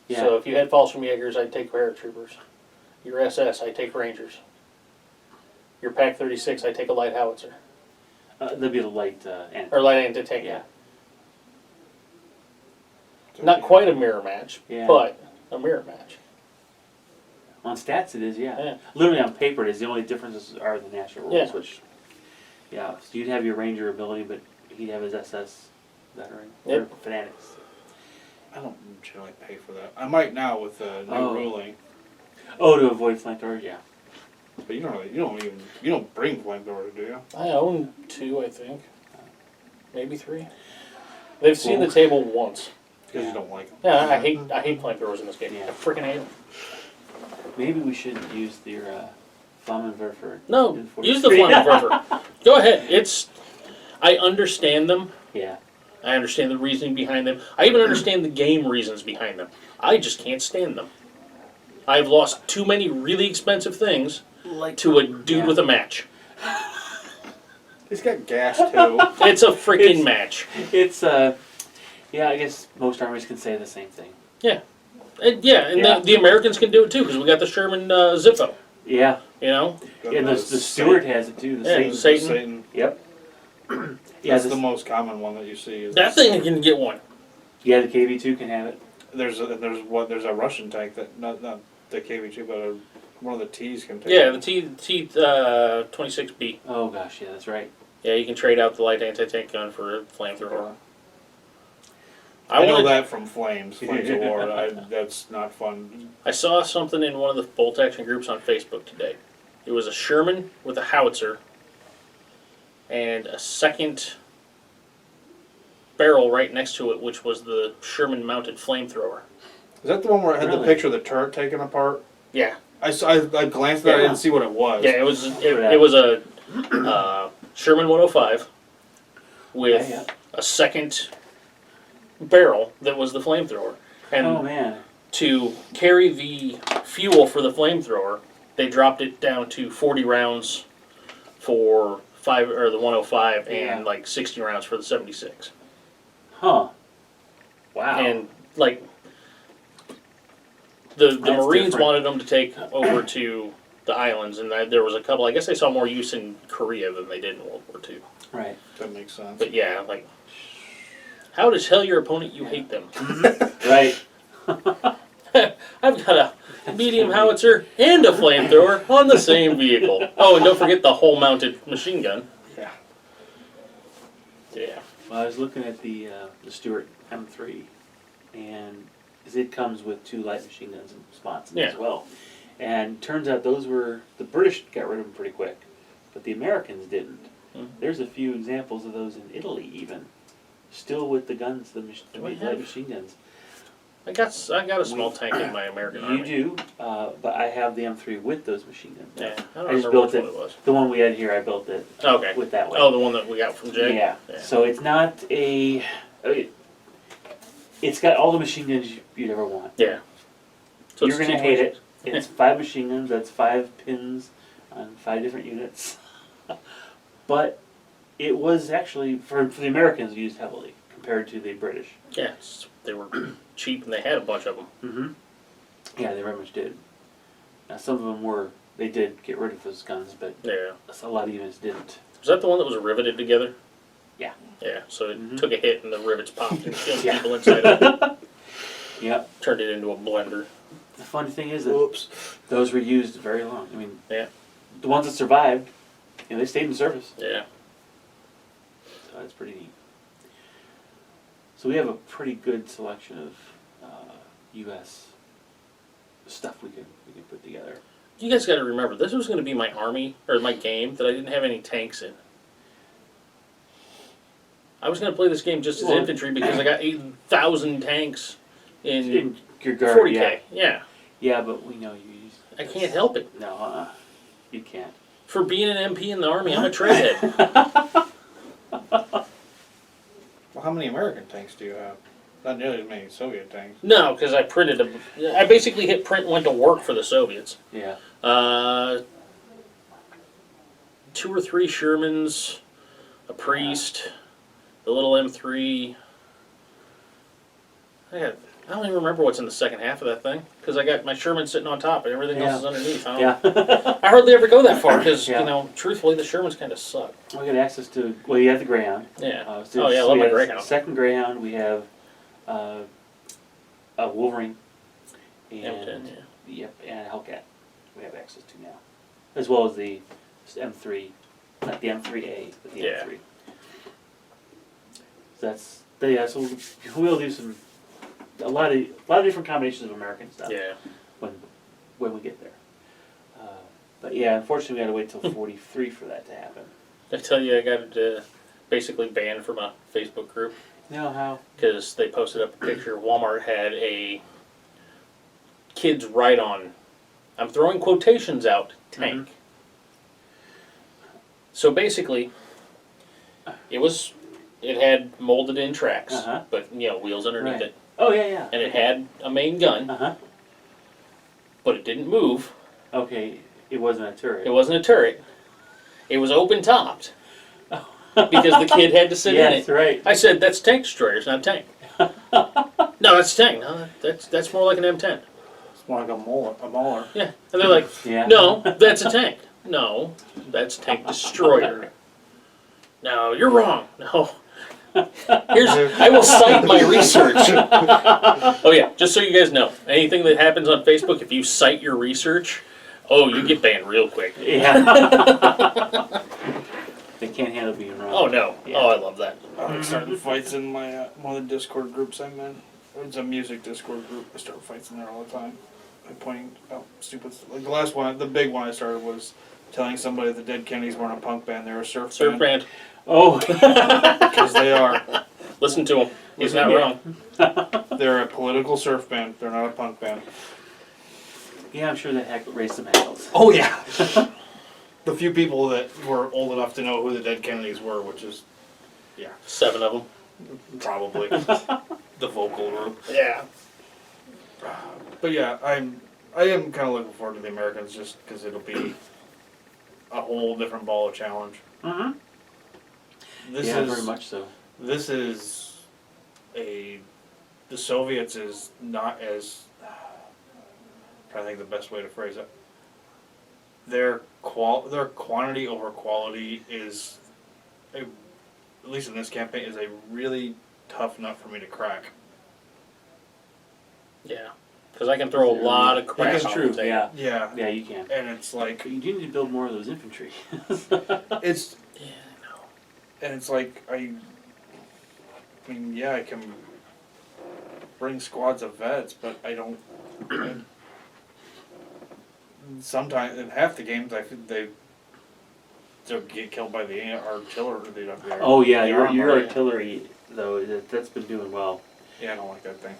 Yeah. So if you had Fallschirmjägers, I'd take paratroopers. Your SS, I'd take Rangers. Your Pack 36, I'd take a light howitzer. There'll be the light Or light anti-tank, Yeah. Not quite a mirror match, Yeah. but a mirror match. On stats, it is, yeah. Yeah. Literally on paper, it is. The only differences are the national rules, Yeah. which, yeah. So you'd have your Ranger ability, but he'd have his SS veteran. Yep. Or Fanatics. I don't generally pay for that. I might now with the new Oh. ruling, Oh, to avoid flamethrowers, yeah. but you don't bring flamethrowers, do you? I own 2, I think. Maybe 3. They've seen the table once. Because you don't like them. Yeah, I hate flamethrowers in this game. Yeah. I freaking hate them. Maybe we should use your Flammenwerfer. No, in use the 43. Flammenwerfer. Go ahead. I understand them. Yeah. I understand the reasoning behind them. I even understand the game reasons behind them. I just can't stand them. I've lost too many really expensive things to a dude Yeah. with a match. He's got gas too. It's a freaking It's- match. It's, yeah, I guess most armies can say the same thing. And Yeah. the Americans can do it too because we got the Sherman Zippo. Yeah. You know. And the Stewart has it too. The Yeah, Satan. Satan. Yep. Yeah, That's this- the most common one that you see. Is That thing can get one. yeah, the KV2 can have it. There's a Russian tank that not the KV2, but one of the T's can take. Yeah, it. the T 26B. Oh gosh, yeah, that's right. Yeah, you can trade out the light anti-tank gun for a flamethrower. I know wanted- that from Flames of War. That's not fun. I saw something in one of the bolt action groups on Facebook today. It was a Sherman with a howitzer and a second barrel right next to it, which was the Sherman mounted flamethrower. Is that the one where it had the Really? picture of the turret taken apart? Yeah, I glanced at it. I didn't see what it was. yeah, it was a Sherman 105 with Yeah, a second barrel that was the flamethrower, and Oh man. to carry the fuel for the flamethrower, they dropped it down to 40 rounds for the 105 Yeah. and like 60 rounds for the 76. Huh. Wow. And like the That's Marines different. wanted them to take over to the islands, and there was a couple. I guess they saw more use in Korea than they did in World War II. Right. That makes sense. But yeah, like, how to tell your opponent you hate them? Right. I've got a medium howitzer and a flamethrower on the same vehicle. Oh, and don't forget the whole mounted machine gun. Yeah. Yeah. Well, I was looking at the Stewart M3, and it comes with 2 light machine guns and spots in it as Yeah. well. And turns out the British got rid of them pretty quick, but the Americans didn't. Mhm. There's a few examples of those in Italy even, still with the guns, the Do I light have- machine guns. I got a small tank in my American You Army. do, but I have the M3 with those machine guns. Yeah, I I don't just remember built which one it was. The one we had here, I built it Okay. with that one. Oh, the one that we got from Jay? Yeah. So it's not it's got all the machine guns you'd ever want. Yeah. So You're it's gonna hate it. T26. It's 5 machine guns. That's 5 pins on 5 different units. But it was actually for the Americans used heavily compared to the British. Yeah, they were cheap and they had a bunch of them. Mm-hmm. Yeah, they very much did. Now some of them they did get rid of those guns, but Yeah. a lot of units didn't. Was that the one that was riveted together? Yeah. Yeah, so it Mhm. took a hit and the rivets popped and killed Yeah. people inside it. Yep. Turned it into a blender. The funny thing is that Oops. those were used very long. I mean, Yeah. the ones that survived, they stayed in service. Yeah. So that's pretty neat. So we have a pretty good selection of U.S. stuff we can put together. You guys got to remember, this was going to be my army, or my game, that I didn't have any tanks in. I was going to play this game just as Well, infantry because I got 8,000 tanks in your guard, 40k. Yeah. Yeah, but we know you use. I can't help it. No, you can't. For being an MP in the Army, I'm a treadhead. Well, how many American tanks do you have? Not nearly as many Soviet tanks. No, because I printed them. I basically hit print and went to work for the Soviets. Yeah. 2 or 3 Shermans, a priest, the little M3. I don't even remember what's in the second half of that thing because I got my Sherman sitting on top and everything else is underneath. I hardly ever go that far because Yeah. you know, truthfully, the Shermans kind of suck. We got access to. Well, you have the Greyhound. Yeah. I love we my have Greyhound. Second Greyhound. We have a Wolverine. And, M10, yeah. Yep, and a Hellcat. We have access to now, as well as the M3, not the M3A, but the Yeah. M3. So so we'll do a lot of different combinations of American stuff. Yeah. When we get there. But yeah, unfortunately, we had to wait till 43 for that to happen. I tell you, I got basically banned from a Facebook group No, how? because they posted up a picture. Walmart had a kids ride-on. I'm throwing quotations out. Tank. So basically, it had molded in tracks, Uh-huh. but you know, wheels underneath Right. it, Oh yeah. and it had a main gun, but it didn't move. Okay, it wasn't a turret. It wasn't a turret. It was open topped because the kid had to sit in Yes, it. right. I said, "That's a tank destroyer. It's not a tank." No, that's a tank. No, that's more like an M10. It's more like a mauler. Yeah, and they're like, Yeah. "No, that's a tank. No, that's a tank destroyer." No, you're wrong. No. I will cite my research. Oh yeah, just so you guys know, anything that happens on Facebook, if you cite your research, you get banned real quick. Yeah. They can't handle being wrong. Oh no. Yeah. Oh, I love that. I started fights in my one of the Discord groups I'm in. It's a music Discord group. I start fights in there all the time. I'm pointing out stupid stuff. Like the last one, the big one I started was telling somebody the Dead Kennedys weren't a punk band, they were a surf Band. Oh. Because they are. Listen to him. He's not Yeah. wrong. They're a political surf band. They're not a punk band. Yeah, I'm sure that raised some hackles. Oh yeah. The few people that were old enough to know who the Dead Kennedys were, which is 7 of them. probably the vocal group. Yeah. But yeah, I am kind of looking forward to the Americans just because it'll be a whole different ball of challenge. Mm-hmm. This Yeah, is very much so. This is the Soviets is not as trying to think the best way to phrase it. Their quantity over quality is at least in this campaign is a really tough nut for me to crack. Yeah. Because I can throw a lot of crap That's on true. the table. Yeah. Yeah. Yeah, you can. And it's like But you do need to build more of those infantry. it's Yeah, I know. and it's like I mean, yeah, I can bring squads of vets, but I don't. Sometimes in half the games, I think they'll get killed by the artillery. Oh yeah, the your armory. artillery though that's been doing well. Yeah, I don't like that thing.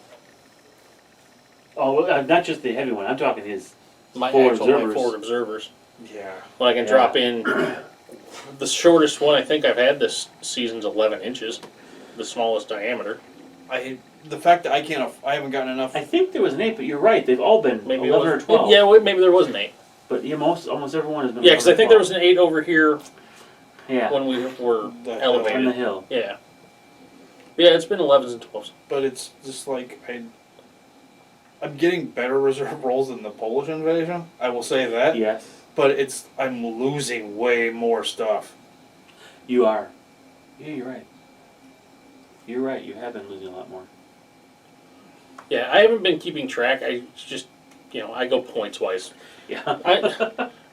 Oh, not just the heavy one. I'm talking his My forward actual observers. forward observers. Yeah. Well, I can Yeah. drop in. The shortest one I think I've had this season's 11 inches. The smallest diameter. The fact that I haven't gotten enough. I think there was an 8, but you're right. They've all been Maybe 11 it or was, 12. Yeah, wait, maybe there was an 8. But yeah, almost everyone has been. Yeah, because 11 I think or there was an 8 over here 12. Yeah. when we were The hill. On elevated. the hill. Yeah. Yeah, it's been 11s and 12s. But it's just like I'm getting better reserve rolls than the Polish invasion. I will say that. Yes, But I'm losing way more stuff. you are. Yeah, you're right. You're right. You have been losing a lot more. Yeah, I haven't been keeping track. I just, I go points wise. Yeah.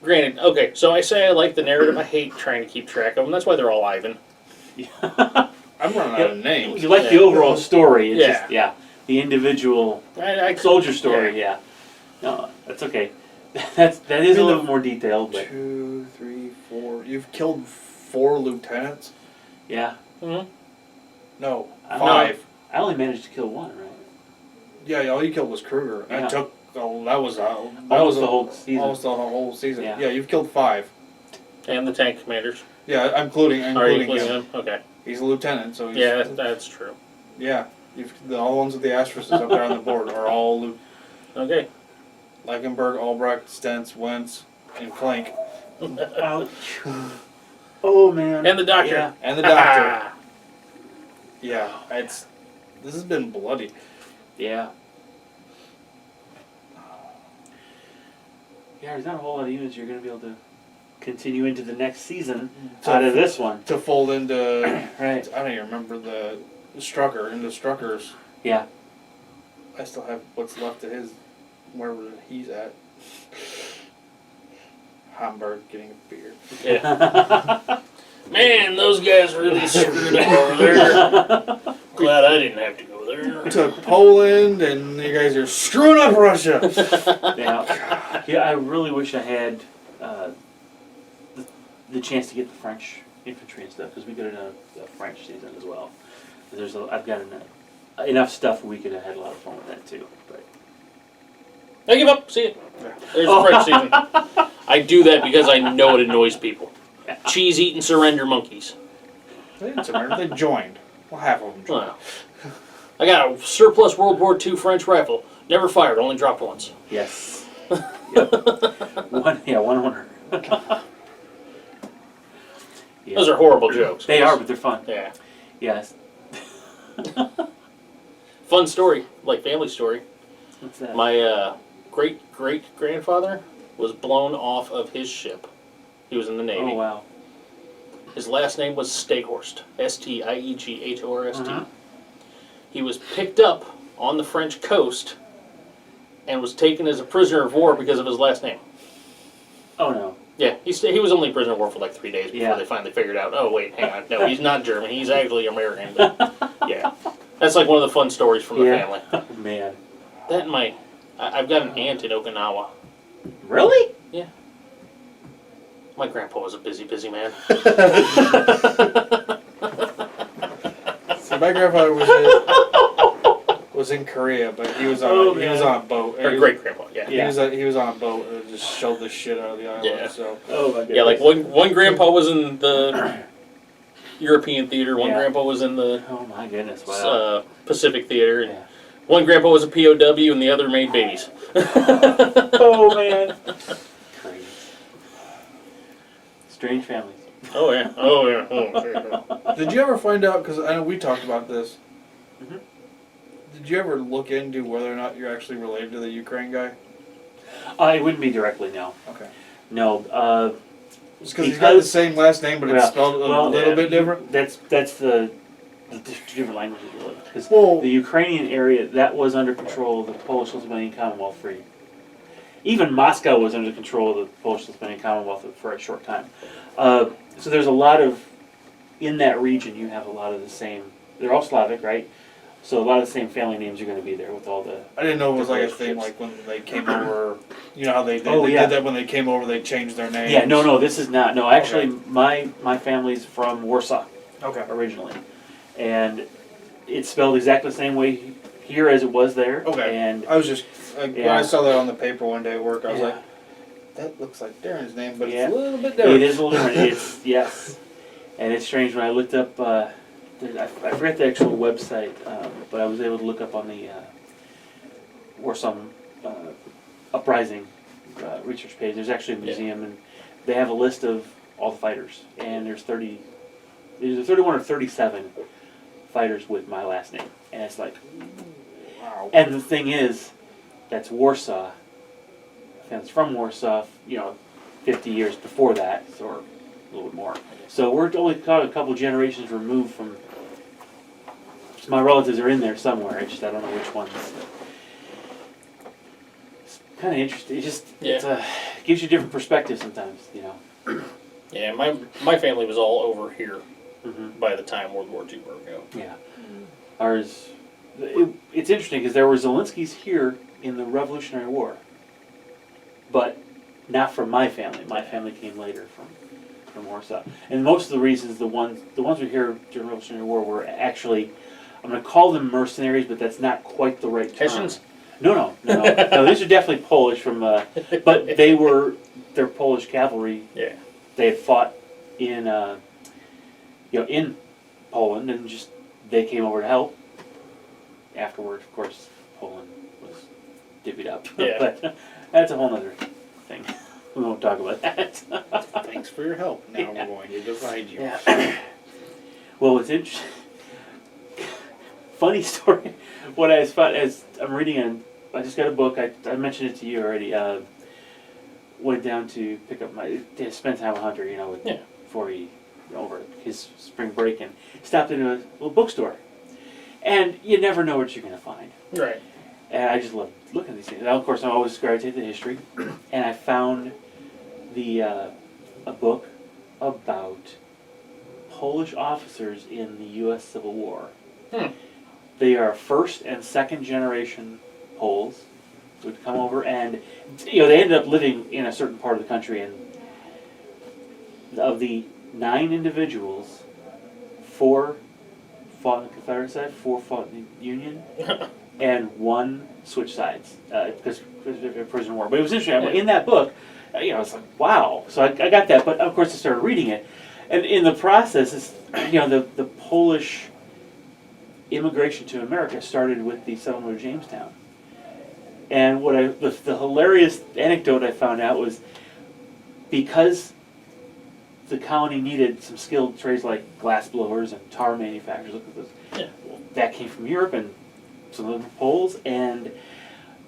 Granted, okay, so I say I like the narrative. I hate trying to keep track of them. That's why they're all Ivan. I'm running out of names. You like the Yeah. overall story. It's Yeah. just, the individual I soldier story. Yeah. No, that's okay. That is a little more detailed, but 2, 3, 4. You've killed 4 lieutenants. yeah. Mhm. No, No. 5. I only managed to kill one, right? Yeah, all you killed was Kruger. Yeah. I took. Oh, that was Almost the whole season. Almost the whole season. Yeah. Yeah, you've killed 5. And the tank commanders. Yeah, I'm including Are you him. including them? Okay. He's a lieutenant, so he's, Yeah, that's true. yeah. All the ones with the asterisks up there on the board are all Okay. Leichenberg, Albrecht, Stentz, Wentz, and Clank, Ouch. Oh, man. And the doctor. Yeah. and the doctor. Yeah, this has been bloody. Yeah. Yeah, there's not a whole lot of units you're going to be able to continue into the next season out of this one. To fold into, Right. I don't even remember the Strucker, into Struckers. Yeah. I still have what's left of his, wherever he's at. Hamburg getting a beer. Yeah. Man, those guys really screwed up over there. Glad I didn't have to go there. Took Poland, and you guys are screwing up Russia. Yeah. Yeah, I really wish I had the chance to get the French infantry and stuff, because we could have done a French season as well. I've got enough stuff where we could have had a lot of fun with that too. But I give up. See it. There's the French season. I do that because I know it annoys people. Cheese-eating surrender monkeys. They didn't surrender, they joined. Well, half of them joined. Wow. I got a surplus World War II French rifle. Never fired, only dropped once. yes. Yep. One owner. Yeah. Those are horrible jokes. They are, but they're fun. Yeah. Yes. Fun story, like family story. What's that? My great-great-grandfather was blown off of his ship. He was in the Navy. Oh, wow. His last name was Steighorst. Stieghorst. Uh-huh. He was picked up on the French coast and was taken as a prisoner of war because of his last name. Oh, no. Yeah, he was only a prisoner of war for like 3 days before Yeah. they finally figured out, oh, wait, hang on. No, he's not German. He's actually American. But, yeah. That's like one of the fun stories from the family. Oh, man. That and I've got an aunt in Okinawa. Really? Yeah. My grandpa was a busy, busy man. See, my grandfather was in Korea, but he was on a boat. Or great grandpa, yeah. He was on a boat and just shelled the shit out of the island. Yeah. So Oh, my goodness. Yeah, like one grandpa was in the European theater, one grandpa was in the Oh, my goodness. Wow. Pacific theater, and Yeah. one grandpa was a POW and the other made babies. Oh, man. Crazy. Strange families. Oh yeah, oh yeah. Oh, did you ever find out? Because I know we talked about this. Mhm. Did you ever look into whether or not you're actually related to the Ukraine guy? It wouldn't be directly, no. Okay. No. Just because he's got the same last name, but it's spelled a little bit different. That's the different languages, really. Because Well, the Ukrainian area, that was under control of the Polish-Lithuanian Commonwealth for even Moscow was under control of the Polish-Lithuanian Commonwealth for a short time. So there's a lot of, in that region, you have a lot of the same, they're all Slavic, right? So a lot of the same family names are going to be there with all the... I didn't know it was like a thing like when they came over. You know how they did that when they came over, they changed their names. Yeah, no, this is not. No, actually, my family's from Warsaw Okay. originally. And it's spelled exactly the same way here as it was there. Okay. And I was just when I saw that on the paper one day at work, I was Yeah. like, that looks like Darren's name, but Yeah. it's a little bit different. it is a little different. It's, yes. And it's strange when I looked up, I forget the actual website, but I was able to look up on the Warsaw Uprising research page. There's actually a museum, and they have a list of all the fighters. And there's 31 or 37 fighters with my last name. And it's like, Wow. and the thing is, that's Warsaw. Fans from Warsaw, 50 years before that, or a little bit more. So we're only a couple generations removed from. My relatives are in there somewhere. I don't know which ones. It's kind of interesting. It just it gives you a different perspective sometimes, yeah, my family was all over here Mm-hmm. by the time World War II broke out. Yeah. Ours. It's interesting because there were Zelenskys here in the Revolutionary War, but not from my family. My family came later from from Warsaw. And most of the reasons, the ones we hear during the Revolutionary War were actually, I'm going to call them mercenaries, but that's not quite the right term. Hessians? No. No, these are definitely Polish from, but they're Polish cavalry. Yeah. They had fought in, in Poland, and just they came over to help. Afterward, of course, Poland was divvied up. Yeah. But that's a whole other thing. We won't talk about that. Thanks for your help. Now we're going to divide you. Yeah. Well, what's interesting, funny story. What I spot as I'm reading, I just got a book. I mentioned it to you already. Went down to pick up spent time with Hunter, before he over his spring break, and stopped into a little bookstore. And you never know what you're going to find. Right. And I just love looking at these things. Now, of course, I always gravitate to history, and I found a book about Polish officers in the U.S. Civil War. They are first and second generation Poles who would come over, and they ended up living in a certain part of the country. And of the 9 individuals, 4 fought on the Confederate side, 4 fought in the Union, and 1 switched sides because of prisoner of war. But it was interesting. Yeah. In that book, I was like, wow. So I got that, but of course I started reading it, and in the process, it's, the Polish immigration to America started with the settlement of Jamestown. And the hilarious anecdote I found out was because the colony needed some skilled trades like glass blowers and tar manufacturers. Look at this. Yeah. Well, that came from Europe, and some of them were Poles. And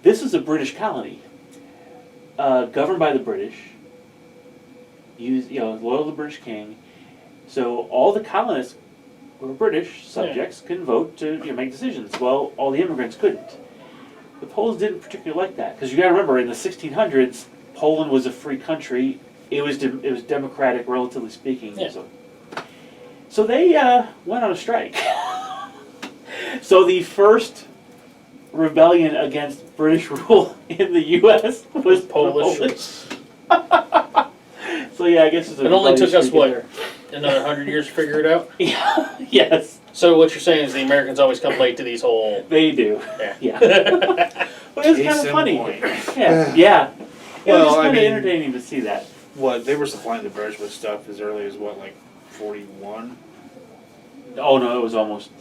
this was a British colony, governed by the British, loyal to the British king. So all the colonists who were British subjects couldn't vote to make decisions. Well, all the immigrants couldn't. The Poles didn't particularly like that, because you got to remember, in the 1600s, Poland was a free country. It was democratic, relatively speaking. Yeah. So they went on a strike. So the first rebellion against British rule in the U.S. was Polish. So yeah, I guess It only took us, another 100 years to figure it out? Yeah. Yes. So what you're saying is the Americans always come late to these whole... They do. Yeah. But it was kind of funny. Yeah. It was just kind of entertaining to see that. What, they were supplying the British with stuff as early as 41? Oh no, it was almost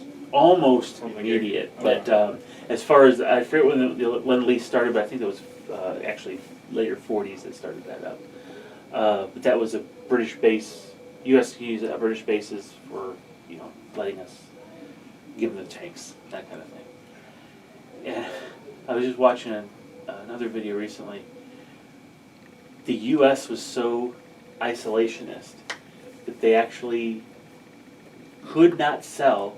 immediate. But as far as, I forget when the Lend-Lease started, but I think it was actually later 40s that started that up. But that was a British base. U.S. used British bases for letting us give them the tanks, that kind of thing. And I was just watching another video recently. The U.S. was so isolationist that they actually could not sell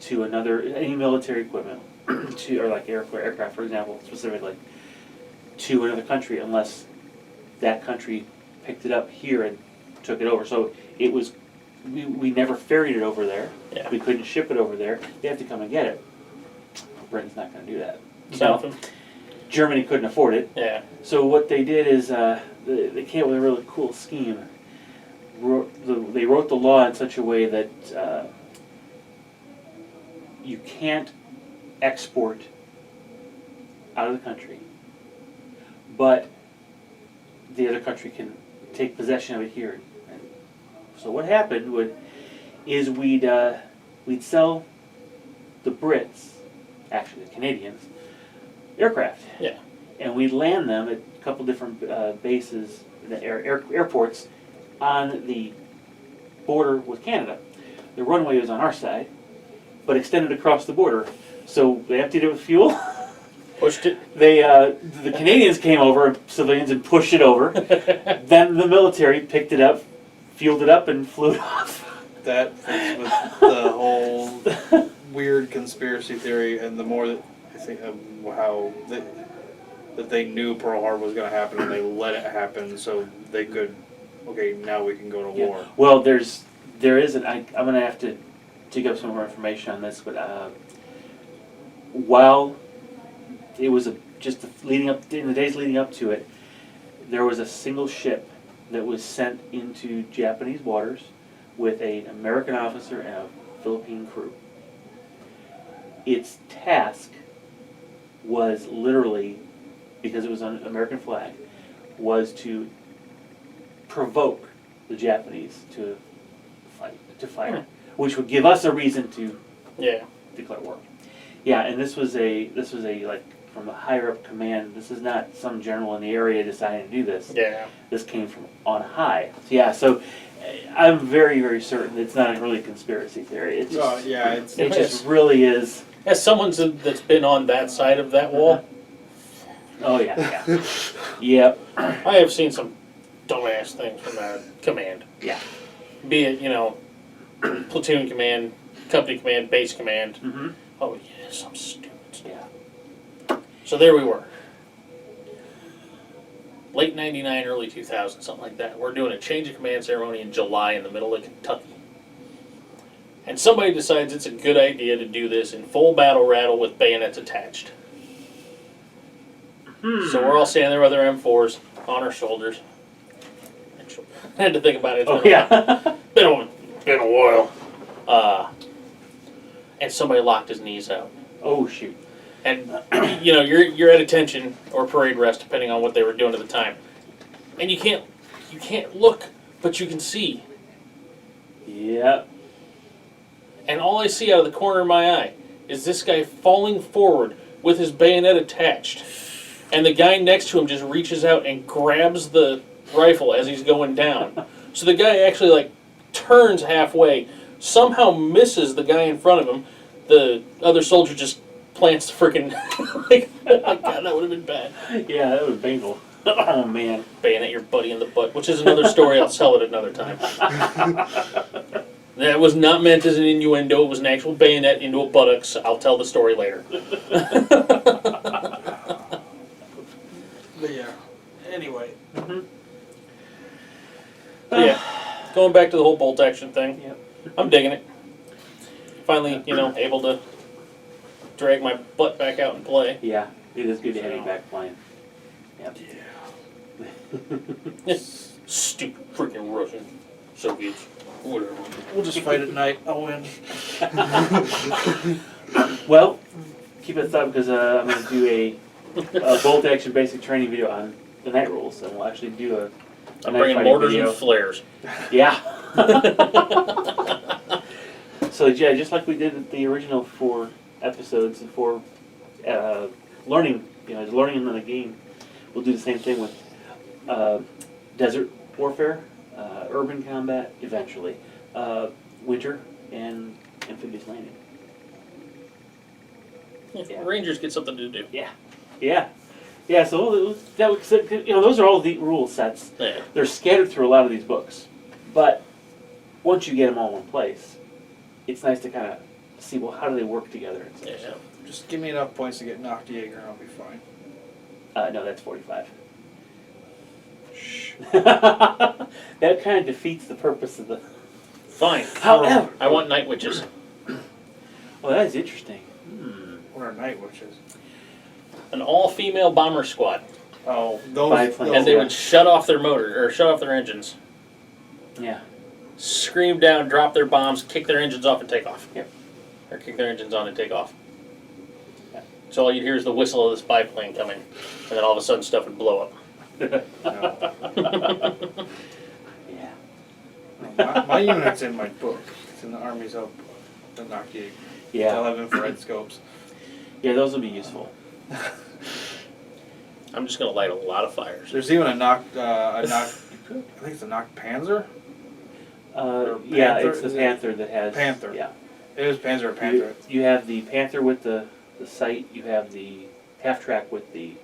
to any military equipment, or like aircraft, for example, specifically, to another country unless that country picked it up here and took it over. So it was, we never ferried it over there. Yeah. We couldn't ship it over there. They have to come and get it. Britain's not going to do that. Something. Germany couldn't afford it. Yeah. So what they did is they came up with a really cool scheme. They wrote the law in such a way that you can't export out of the country, but the other country can take possession of it here. And so what happened is we'd sell the Brits, actually the Canadians, aircraft. Yeah. And we'd land them at a couple different bases, airports on the border with Canada. The runway was on our side, but extended across the border. So they emptied it with fuel. Pushed it. The Canadians came over, civilians, and pushed it over. Then the military picked it up, fueled it up, and flew it off. That fits with the whole weird conspiracy theory, and the more that I think of how that they knew Pearl Harbor was going to happen, and they let it happen so they could. Okay, now we can go to war. Well, there isn't. I'm going to have to dig up some more information on this, but while it was leading up in the days leading up to it, there was a single ship that was sent into Japanese waters with an American officer and a Philippine crew. Its task was literally, because it was on American flag, was to provoke the Japanese to fire, which would give us a reason to Yeah. declare war. Yeah, and this was a like from a higher up command. This is not some general in the area deciding to do this. Yeah. This came from on high. Yeah, so I'm very, very certain it's not really a conspiracy theory. It's just, it just really is. As someone that's been on that side of that wall, Oh yeah, yeah, yep, I have seen some dumbass things from that command. yeah. Be it, platoon command, company command, base command. Mm-hmm. Oh yeah, some stupid stuff. Yeah. So there we were. Late 99, early 2000, something like that. We're doing a change of command ceremony in July in the middle of Kentucky. And somebody decides it's a good idea to do this in full battle rattle with bayonets attached. So we're all standing there with our M4s on our shoulders. I had to think about it. Oh yeah. Been a while. And somebody locked his knees out. Oh shoot. And you're at attention or parade rest, depending on what they were doing at the time. And you can't look, but you can see. Yep. And all I see out of the corner of my eye is this guy falling forward with his bayonet attached. And the guy next to him just reaches out and grabs the rifle as he's going down. So the guy actually turns halfway, somehow misses the guy in front of him. The other soldier just plants the freaking oh God, that would have been bad. Yeah, that was painful. Oh man. Bayonet your buddy in the butt, which is another story. I'll tell it another time. That was not meant as an innuendo. It was an actual bayonet into a buttocks. I'll tell the story later. But yeah. Anyway. Mm-hmm. Yeah, going back to the whole bolt action thing. Yep. I'm digging it. Finally, able to drag my butt back out and play. Yeah, it is good to have you back playing. Yep. Yeah. Stupid freaking Russian Soviets. Whatever. We'll just fight at night. I'll win. Well, keep it up because I'm going to do a bolt action basic training video on the night rules, and we'll actually do a I'm night bringing fighting mortars video. and flares. Yeah. So yeah, just like we did at the original 4 episodes, the 4 learning, learning in the game, we'll do the same thing with desert warfare, urban combat, eventually, winter, and amphibious landing. Yeah. Rangers get something to do. Yeah. So those are all the rule sets. Yeah. They're scattered through a lot of these books, but once you get them all in one place, it's nice to kind of see, well, how do they work together? And such. Yeah. Just give me enough points to get knocked Jaeger and I'll be fine. No, that's 45. Shh. That kind of defeats the purpose of the. Fine. However, I want night witches. well, that is interesting. What are night witches? An all-female bomber squad. Oh, Biplanes. And they would shut off their motor, or shut off their engines. Yeah. Scream down, drop their bombs, kick their engines off and take off. Yep. Or kick their engines on and take off. Yeah. So all you'd hear is the whistle of this biplane coming, and then all of a sudden stuff would blow up. No. Yeah. My unit's in my book. It's in the Army's Out book. The knock Jaeger. Yeah. 11 infrared scopes. Yeah, those will be useful. I'm just going to light a lot of fires. There's even a knock. I think it's a knock Panzer. Yeah, Panther, it's the is it? Panther that has. Panther. Yeah. It is Panzer or Panther. You have the Panther with the sight. You have the half track with the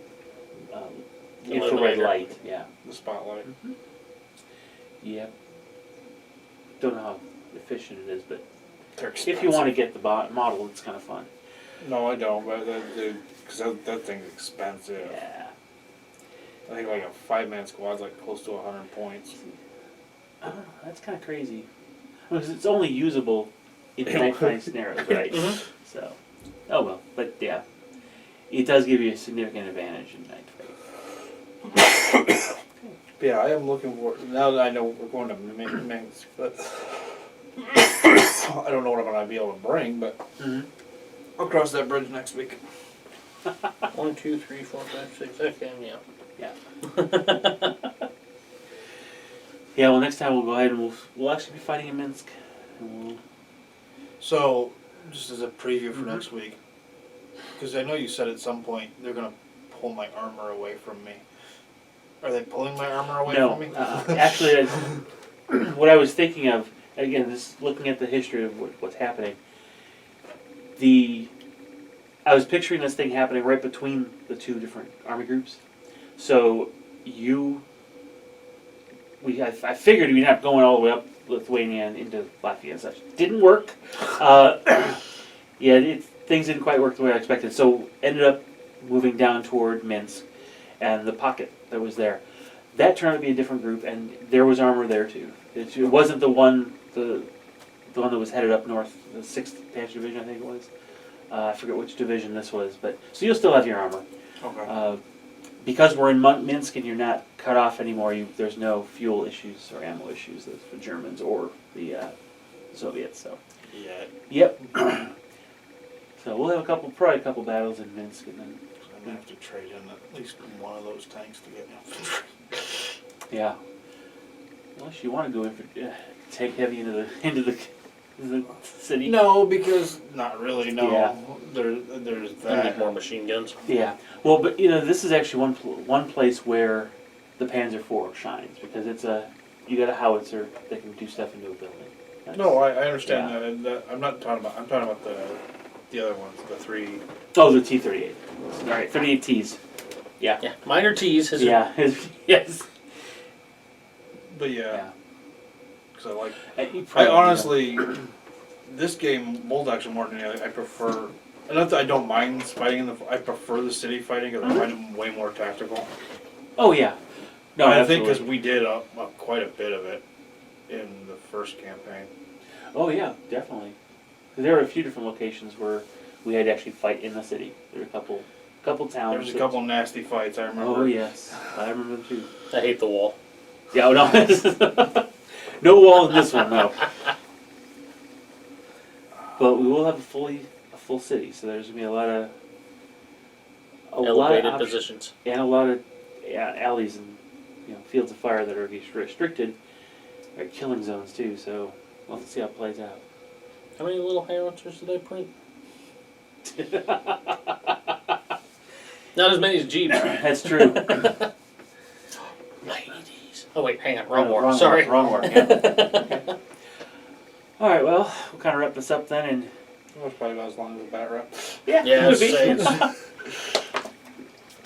infrared Illuminator. light. Yeah. The spotlight. Yep. Don't know how efficient it is, but They're if you expensive. want to get the model, it's kind of fun. No, I don't. But because that thing's expensive. Yeah. I think like a 5-man squad's like close to 100 points. Oh, that's kind of crazy. Because it's only usable in night fighting scenarios, right? Mhm. So, oh well. But yeah, it does give you a significant advantage in night fighting. Yeah, I am looking for. Now that I know we're going to Minsk, but I don't know what I'm gonna be able to bring. But I'll cross that bridge next week. 1, 2, 3, 4, 5, 6. Okay, yeah. Yeah. Yeah. Well, next time we'll go ahead and we'll actually be fighting in Minsk. And we'll, So, just as a preview for Mhm. next week, because I know you said at some point they're gonna pull my armor away from me. Are they pulling my armor away no, from me? actually, what I was thinking of again, this looking at the history of what's happening. I was picturing this thing happening right between the two different army groups. So I figured we'd have going all the way up Lithuania and into Latvia and such. Didn't work. Things didn't quite work the way I expected. So ended up moving down toward Minsk and the pocket that was there. That turned out to be a different group, and there was armor there too. It wasn't the one that was headed up north, the 6th Panzer Division, I think it was. I forget which division this was, but so you'll still have your armor. Okay. Because we're in Minsk and you're not cut off anymore, there's no fuel issues or ammo issues for Germans or the Soviets. So. Yeah. Yep. So we'll have probably a couple battles in Minsk, and then I'm gonna have to trade in at least one of those tanks to get infantry. yeah. Unless you want to go in for take heavy into the city. No, because not really. No, Yeah. There's I need that. more machine guns. Yeah. Well, but this is actually one place where the Panzer IV shines, because you got a howitzer that can do stuff into a building. No, I understand that, and I'm not talking about. I'm talking about the other ones, the 3. Oh, the T-38. All right, 38 Ts. Yeah. Yeah, minor T's. Yeah. Yes. But Yeah. yeah, because I like. You I probably- honestly, this game, bolt action more than anything, I prefer. Not that I don't mind fighting I prefer the city fighting because I find it way more tactical. Oh yeah. No, I think because absolutely. we did quite a bit of it in the first campaign. Oh yeah, definitely. 'Cause there were a few different locations where we had to actually fight in the city. There were a couple towns. There was a couple nasty fights I remember. Oh yes, I remember them too. I hate the wall. Yeah, oh, no, no wall in this one, no. But we will have a full city, so there's gonna be a lot of Elevated options positions. and a lot of alleys and fields of fire that are restricted, are killing zones too. So we'll have to see how it plays out. How many little howitzers did I print? Not as many as Jeeps. That's true. Ladies. Oh wait, hang on. Wrong war. Wrong Sorry. Wrong war. Yeah. Okay. All right. Well, we'll kind of wrap this up then, and That was probably about as long as a bat rep. yeah, Yeah, it would be.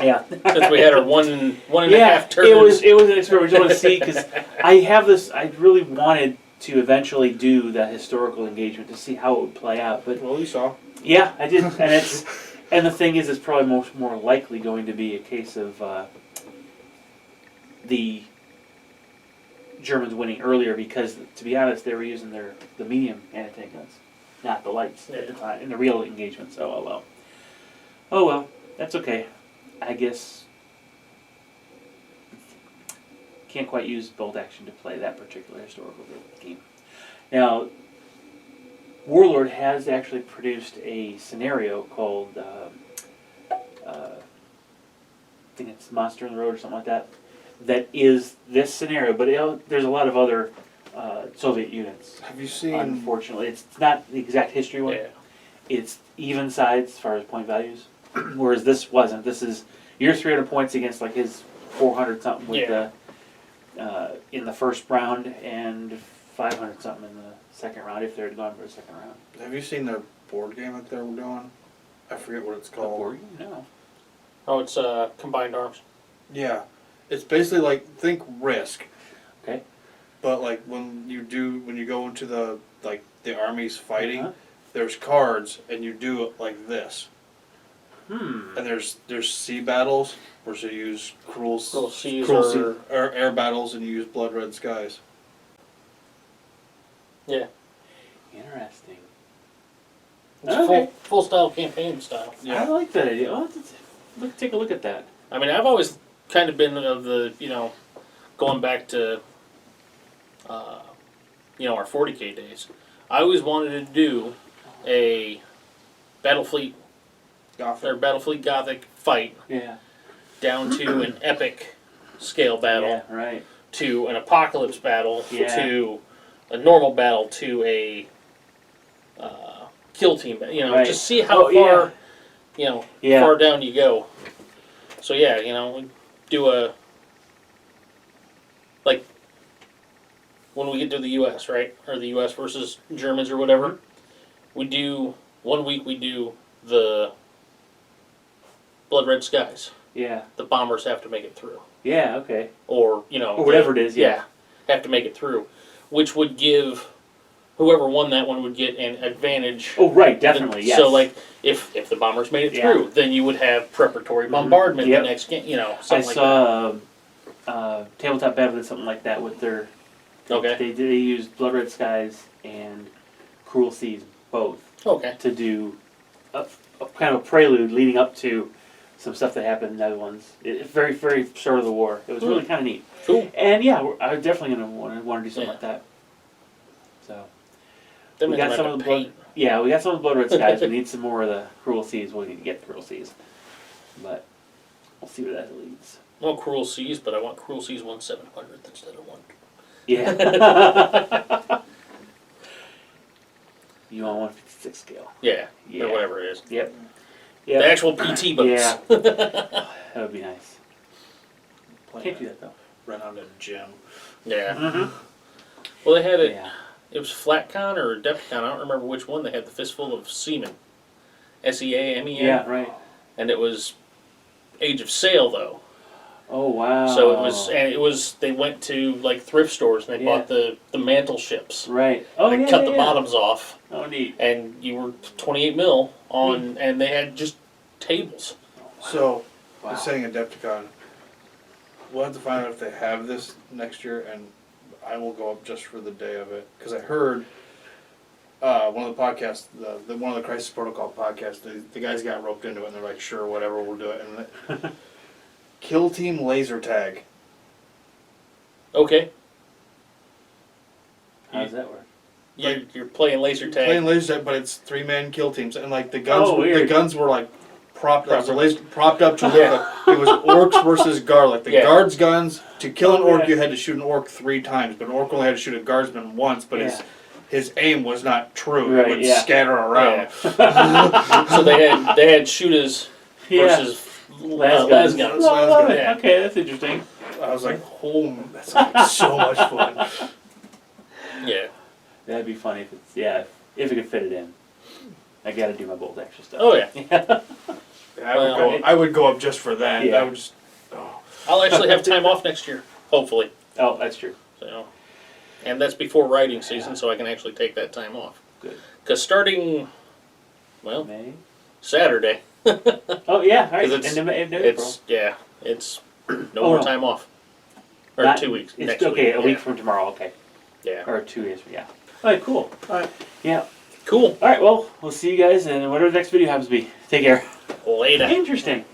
Yeah. Since we had our one and a Yeah, half turns. it was an experiment. We just want to see, because I have this. I really wanted to eventually do that historical engagement to see how it would play out, but Well, you saw. yeah, I did, and the thing is, it's probably more likely going to be a case of the Germans winning earlier, because, to be honest, they were using the medium anti-tank guns, not the lights at the time in the real engagement. So oh well, that's okay. I guess can't quite use bolt action to play that particular historical game. Now, Warlord has actually produced a scenario called, I think it's Monster in the Road or something like that, that is this scenario, but there's a lot of other Soviet units. Have you seen? Unfortunately, it's not the exact history one. Yeah. It's even sides as far as point values, whereas this wasn't. This is your 300 points against like his 400 something with in the first round, and 500 something in the second round if they had gone for a second round. Have you seen their board game that they're doing? I forget what it's called. No. Oh, it's combined arms. Yeah, it's basically like, think Risk. Okay. But like when you go into the armies fighting, Uh-huh. there's cards and you do it like this. And there's sea battles where you use cruel seas or air battles and you use blood red skies. Yeah. Interesting. It's Okay. full style campaign style. I like that idea. Take a look at that. I mean, I've always kind of been of the, going back to, our 40K days, I always wanted to do a Battlefleet Gothic fight Yeah. down to an epic scale battle, Yeah. Right. to an apocalypse battle, Yeah. to a normal battle, to a kill team. Right. Just see how far, far down you go. So yeah, we do a like when we get to the U.S. right, or the U.S. versus Germans or whatever. We do 1 week. We do the Blood Red Skies. Yeah. The bombers have to make it through. Yeah. Okay. Or Or whatever it is. Yeah. have to make it through, which would give whoever won that one would get an advantage. Oh, right. Definitely. Yes. So like if the bombers made it through, then you would have preparatory bombardment Yep. the next game. I Something like saw Tabletop Battle did something like that with their. Okay. They used Blood Red Skies and Cruel Seas both that. Okay. to do a kind of a prelude leading up to some stuff that happened in the other ones. Very, very start of the war. It was really kind of neat. Cool. And yeah, I'm definitely gonna want to do something like that. So Then we got some of the blood. Yeah, we got some of the Blood Red Skies. We need some more of the Cruel Seas. We need to get the Cruel Seas, but we'll see where that leads. I want Cruel Seas, but I want Cruel Seas 1/700th instead of 1. Yeah. You want 156 scale? Yeah. Yeah. Or whatever it is. Yep. The Yep. actual PT books. Yeah. That would be nice. Can't do that though. Run out of gym. Yeah. Mm-hmm. Well, they had it. Yeah. It was FlatCon or Adepticon. I don't remember which one. They had the Fistful of Seamen. SEAMEN. Yeah. Right. And it was Age of Sail though. Oh wow. So it was. They went to like thrift stores and they bought the mantle ships. Right. Oh They yeah. cut yeah, the yeah. bottoms off, Oh neat. and you were 28 mil on, and they had just tables. So, Wow. I'm saying Adepticon. We'll have to find out if they have this next year, and I will go up just for the day of it. Because I heard one of the podcasts, one of the Crisis Protocol podcasts, the guys got roped into it, and they're like, sure, whatever, we'll do it. And Kill Team Laser Tag. Okay, How does that work? you're playing laser tag. Playing laser tag, but it's 3-man kill teams, and like the guns, Oh, weird. the guns were like propped up. The laser propped up to it was orcs versus guard. Like the guards' guns, to kill an orc, you had to shoot an orc 3 times, but an orc only had to shoot a guardsman once. But his aim was not true. Right, It would scatter around. So they had shooters versus las guns. Oh, I love it. Yeah. Okay, that's interesting. I was like, oh, that's like so much fun. Yeah. That'd be funny if if it could fit it in. I gotta do my bold extra stuff. Oh yeah. I would go up just for that. Yeah. I would just. Oh. I'll actually have time off next year, hopefully. Oh, that's true. So, and that's before riding season, so I can actually take that time off. Good. Because starting, well, May. Saturday, Oh yeah, all right. 'Cause In April. it's no Oh, more no. time off. Or Not- 2 weeks. It's next okay. week. A week from tomorrow. Okay. Yeah. Or 2 days. Yeah. All right. Cool. All right. Yeah. Cool. All right. Well, we'll see you guys, and whatever the next video happens to be. Take care. Later. Interesting.